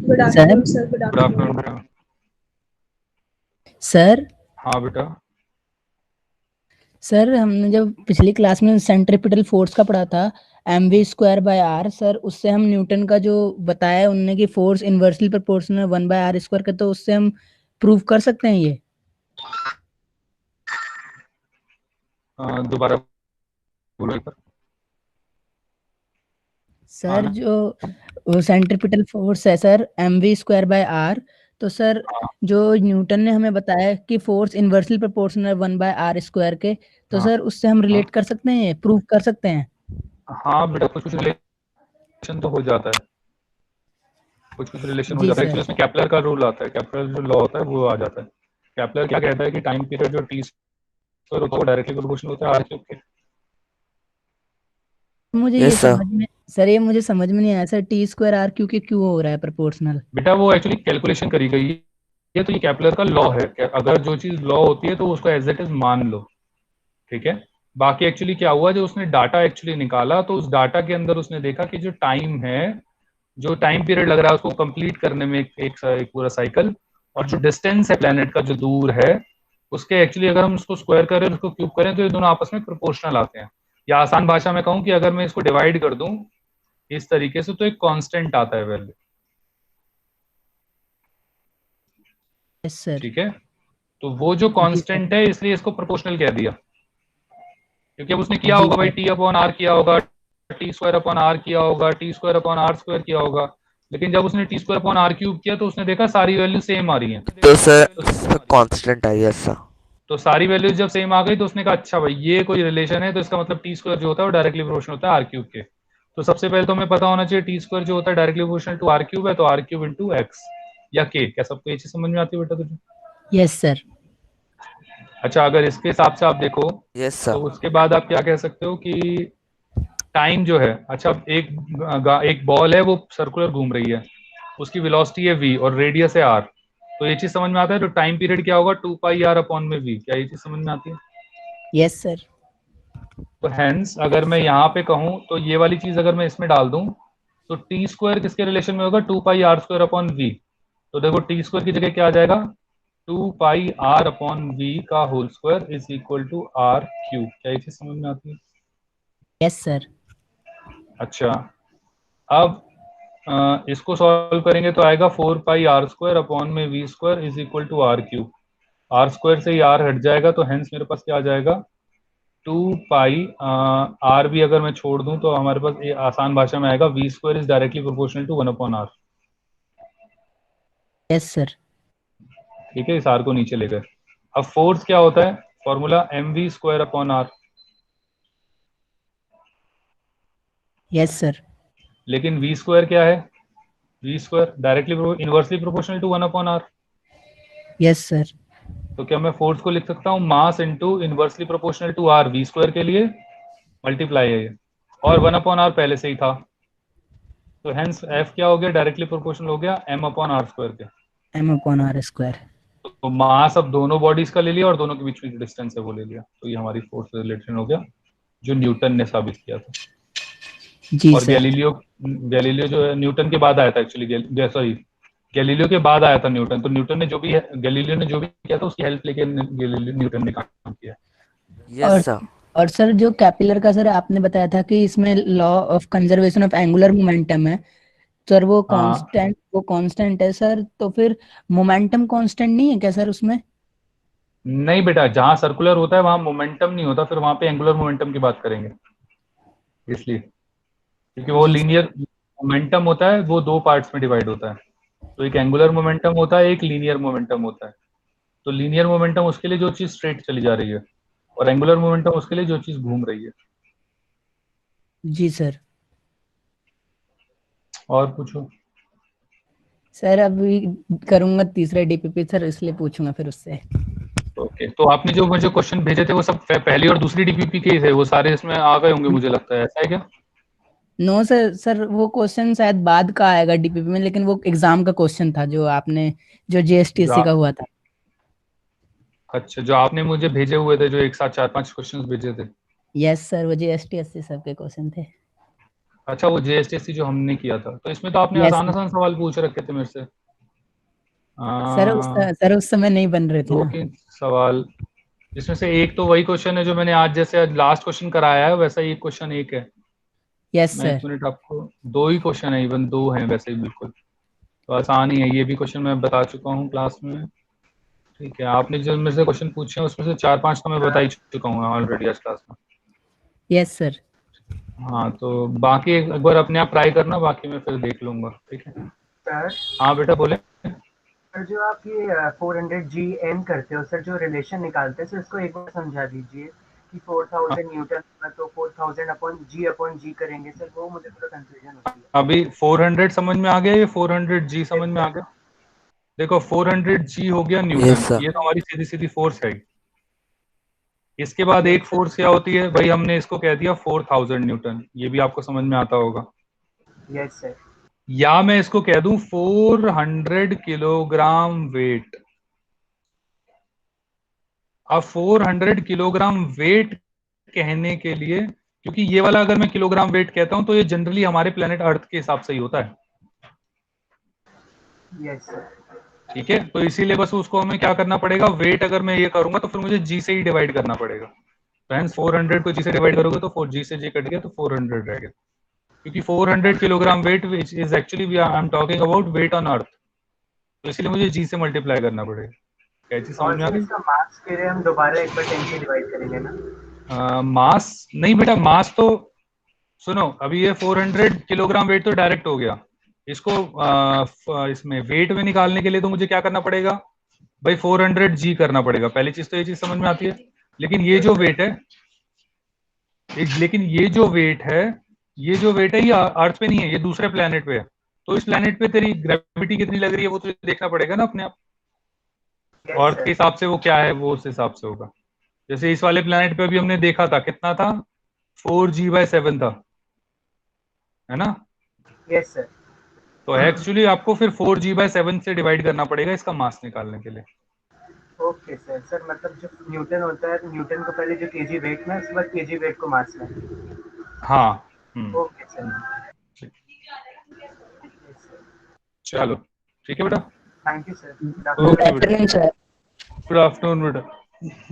Good afternoon, sir. Good Good afternoon. afternoon बेटा. Sir हाँ बेटा. Sir हमने जब पिछली class में centripetal force का पढ़ा था mv²/r, सर उससे हम न्यूटन का जो बताया उनने कि फोर्स इनवर्सली प्रोपोर्शनल 1/r² का, तो उससे हम प्रूव कर सकते हैं ये? दोबारा बोलो एक बार. सर जो सेंट्रीपिटल फोर्स है सर mv²/r, तो सर जो न्यूटन ने हमें बताया कि फोर्स इनवर्सली प्रोपोर्शनल 1/r² के, तो हाँ. सर उससे हम रिलेट कर सकते हैं, ये प्रूव कर सकते हैं? हाँ बेटा, कुछ रिलेशन तो हो जाता है, कुछ रिलेशन हो जी जाता है. सर. एक्चुअली उसमें केपलर का रूल आता है, केपलर जो लॉ होता है वो आ जाता है. केपलर क्या कहता है कि टाइम पीरियड जो t² होता है वो डायरेक्टली प्रोपोर्शनल होता है r³ के. मुझे Yes, ये sir. समझ में सर, ये मुझे समझ में नहीं आया सर, t²r क्यों हो रहा है प्रोपोर्शनल? बेटा वो एक्चुअली कैलकुलेशन करी गई है, तो ये केपलर का लॉ है कि अगर जो चीज लॉ होती है तो उसको एज इट इज मान लो, ठीक है. बाकी एक्चुअली क्या हुआ, जो उसने डाटा एक्चुअली निकाला तो उस डाटा के अंदर उसने देखा कि जो टाइम है, जो टाइम पीरियड लग रहा है उसको कंप्लीट करने में एक पूरा साइकिल, और जो डिस्टेंस है प्लेनेट का जो दूर है उसके, एक्चुअली अगर हम उसको स्क्वायर करें, उसको क्यूब करें, तो ये दोनों आपस में प्रोपोर्शनल आते हैं. या आसान भाषा में कहूँ कि अगर मैं इसको डिवाइड कर दूं इस तरीके से तो एक कांस्टेंट आता है वैल्यू, यस सर. ठीक है. तो वो जो कांस्टेंट है इसलिए इसको प्रोपोर्शनल कह दिया, क्योंकि अब उसने किया होगा भाई टी अपॉन आर किया होगा, टी स्क्वायर अपॉन आर किया होगा, t square upon are square किया होगा, लेकिन जब उसने t square upon r cube किया तो उसने देखा सारी वैल्यू सेम आ रही हैं, तो सर कांस्टेंट आई ऐसा। तो सारी वैल्यूज जब सेम आ गई तो उसने कहा अच्छा भाई ये कोई रिलेशन है, तो इसका मतलब टी स्क्वायर जो होता है वो डायरेक्टली प्रोपोर्शनल होता है आर क्यूब के। तो सबसे पहले तो हमें पता होना चाहिए टी स्क्वायर जो होता है directly proportional to r cube है, तो आर क्यूब इंटू एक्स या के। क्या सबको ये चीज समझ में आती है बेटा तुझे? Yes sir. अच्छा, अगर इसके हिसाब से आप देखो यस सर। तो उसके बाद आप क्या कह सकते हो कि टाइम जो है, अच्छा एक बॉल है वो सर्कुलर घूम रही है, उसकी वेलोसिटी है v और रेडियस है r, तो ये चीज समझ में आता है। तो टाइम पीरियड क्या होगा 2 पाई r अपॉन में v, क्या ये चीज समझ में आती है? Yes sir. तो हेंस अगर मैं यहाँ पे कहूँ तो ये वाली चीज अगर मैं इसमें डाल दूं तो टी स्क्वायर किसके रिलेशन में होगा 2 pi r square upon v। तो देखो टी स्क्वायर की जगह क्या आ जाएगा 2 पाई r अपॉन v का whole square is equal to r cube. क्या ये चीज समझ में आती है? Yes sir. अच्छा, अब इसको सॉल्व करेंगे तो आएगा 4 पाई आर स्क्वायर अपॉन में v square is equal to r cube. R square से ही आर हट जाएगा तो हेंस मेरे पास क्या आ जाएगा 2 पाई आर भी अगर मैं छोड़ दूं तो हमारे पास ये आसान भाषा में आएगा v square is directly proportional to 1 upon r. Yes sir. ठीक है, इस आर को नीचे ले गए। अब फोर्स क्या होता है, formula m v square upon r. Yes sir. लेकिन वी स्क्वायर क्या है, v square directly inversely proportional to 1 upon r. Yes sir. तो क्या मैं फोर्स को लिख सकता हूँ mass into inversely proportional to r, v square के लिए मल्टीप्लाई है ये, और 1 अपॉन आर पहले से ही था, तो हेंस एफ क्या हो गया डायरेक्टली प्रोपोर्शनल हो गया एम अपॉन आर स्क्वायर के। M upon are square. तो मास अब दोनों बॉडीज का ले लिया और दोनों के बीच में डिस्टेंस है वो ले लिया, तो ये हमारी फोर्स रिलेशन हो गया जो न्यूटन ने साबित किया था। जी और सर। गैलीलियो जो है न्यूटन के बाद आया था एक्चुअली, सॉरी गैलीलियो के बाद आया था न्यूटन। तो न्यूटन ने जो भी गैलीलियो ने जो भी किया था उसकी हेल्प लेके न्यूटन ने काम किया। Yes sir. और सर जो कैपिलर का सर आपने बताया था कि इसमें law of conservation of angular momentum है सर, वो कांस्टेंट है सर, तो फिर मोमेंटम कांस्टेंट नहीं है क्या सर उसमें? नहीं बेटा, जहां सर्कुलर होता है वहां मोमेंटम नहीं होता, फिर वहां पे एंगुलर मोमेंटम की बात करेंगे इसलिए, क्योंकि वो लीनियर मोमेंटम होता है, वो दो पार्ट्स में डिवाइड होता है। तो एक एंगुलर मोमेंटम होता है, एक लीनियर मोमेंटम होता है। तो लीनियर मोमेंटम उसके लिए जो चीज स्ट्रेट चली जा रही है, और एंगुलर मोमेंटम उसके लिए जो चीज घूम रही है। जी सर। और पूछो सर अभी करूंगा तीसरा डीपीपी सर, इसलिए पूछूंगा फिर उससे। ओके, तो आपने जो मुझे क्वेश्चन भेजे थे वो सब पहली और दूसरी डीपीपी के ही थे, वो सारे इसमें आ गए होंगे मुझे लगता है, ऐसा है क्या? नो सर, सर वो क्वेश्चन शायद बाद का आएगा डीपीपी में, लेकिन वो एग्जाम का क्वेश्चन था जो आपने जो जीएसटीसी का हुआ था। अच्छा, जो आपने मुझे भेजे हुए थे, जो एक साथ 4-5 क्वेश्चंस भेजे थे। यस सर, वो जीएसटीसी सब के क्वेश्चन थे। अच्छा, वो जीएसटीसी जो हमने किया था, तो इसमें तो आपने आसान आसान सवाल पूछ रखे थे मेरे से। सर उस समय नहीं बन रहे थे ना 2-3 सवाल, जिसमें से एक तो वही क्वेश्चन है जो मैंने आज जैसे लास्ट क्वेश्चन कराया है, वैसा ही क्वेश्चन एक है। यस मैं 1 मिनट, आपको 2 ही क्वेश्चन है, इवन 2 हैं वैसे ही बिल्कुल, तो आसान ही है। ये भी क्वेश्चन मैं बता चुका हूँ क्लास में। ठीक है, आपने जो मेरे से क्वेश्चन पूछे हैं उसमें से 4-5 तो मैं बता ही चुका हूँ ऑलरेडी आज क्लास में। Yes sir. हाँ, तो बाकी एक बार अपने आप ट्राई करना, बाकी मैं फिर देख लूंगा। ठीक है सर। हाँ बेटा बोले। सर जो आप ये 400 जी एन करते हो सर, जो रिलेशन निकालते हैं सर, इसको एक बार समझा दीजिए कि 4000 न्यूटन तो 4000 अपॉन जी करेंगे सर, वो मुझे थोड़ा कंफ्यूजन होती है। अभी 400 समझ में आ गया, ये 400 जी समझ में आ गया। देखो 400 जी हो गया न्यूटन, ये तो हमारी सीधी सीधी फोर्स है। इसके बाद एक फोर्स क्या होती है भाई, हमने इसको कह दिया 4000 न्यूटन, ये भी आपको समझ में आता होगा। Yes sir. या मैं इसको कह दूं 400 किलोग्राम वेट। अब 400 किलोग्राम वेट कहने के लिए, क्योंकि ये वाला अगर मैं किलोग्राम वेट कहता हूं तो ये जनरली हमारे प्लेनेट अर्थ के हिसाब से ही होता है। Yes sir. ठीक है, तो इसीलिए बस उसको हमें क्या करना पड़ेगा, वेट अगर मैं ये करूंगा तो फिर मुझे जी से ही डिवाइड करना पड़ेगा। तो हेंस 400 को जी से डिवाइड करोगे तो 4 जी से जी कट गया तो 400 रह गया, क्योंकि 400 kilogram weight which is actually I am talking about wait on earth, तो इसलिए मुझे जी से मल्टीप्लाई करना पड़ेगा। क्या चीज और समझ में आ सर गई? इसका मास के लिए हम दोबारा एक बार 10 से डिवाइड करेंगे ना? मास नहीं बेटा, मास तो सुनो, अभी ये 400 किलोग्राम वेट तो डायरेक्ट हो गया। इसको इसमें वेट में निकालने के लिए तो मुझे क्या करना पड़ेगा भाई, 400 जी करना पड़ेगा। पहली चीज तो ये चीज समझ में आती है। लेकिन ये जो वेट है, लेकिन ये जो वेट है, ये अर्थ पे नहीं है, ये दूसरे प्लेनेट पे है। तो इस प्लेनेट पे तेरी ग्रेविटी कितनी लग रही है वो तुझे देखना पड़ेगा ना अपने आप। अर्थ के हिसाब से वो क्या है, वो उस हिसाब से होगा। जैसे इस वाले प्लेनेट पे अभी हमने देखा था, कितना था, 4g/7 था, है ना? Yes sir. तो एक्चुअली आपको फिर 4g/7 से डिवाइड करना पड़ेगा इसका मास निकालने के लिए। Okay sir. सर मतलब जो न्यूटन होता है, तो न्यूटन को पहले जो केजी वेट में, उसके बाद केजी वेट को मास में। हाँ। Okay sir. चलो ठीक है बेटा। Thank you sir. ओके बेटा, गुड आफ्टरनून बेटा,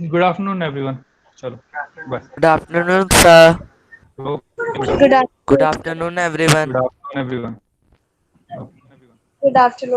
गुड आफ्टरनून एवरीवन। चलो बाय। Good afternoon sir. Good good afternoon everyone. Good afternoon everyone. Good afternoon.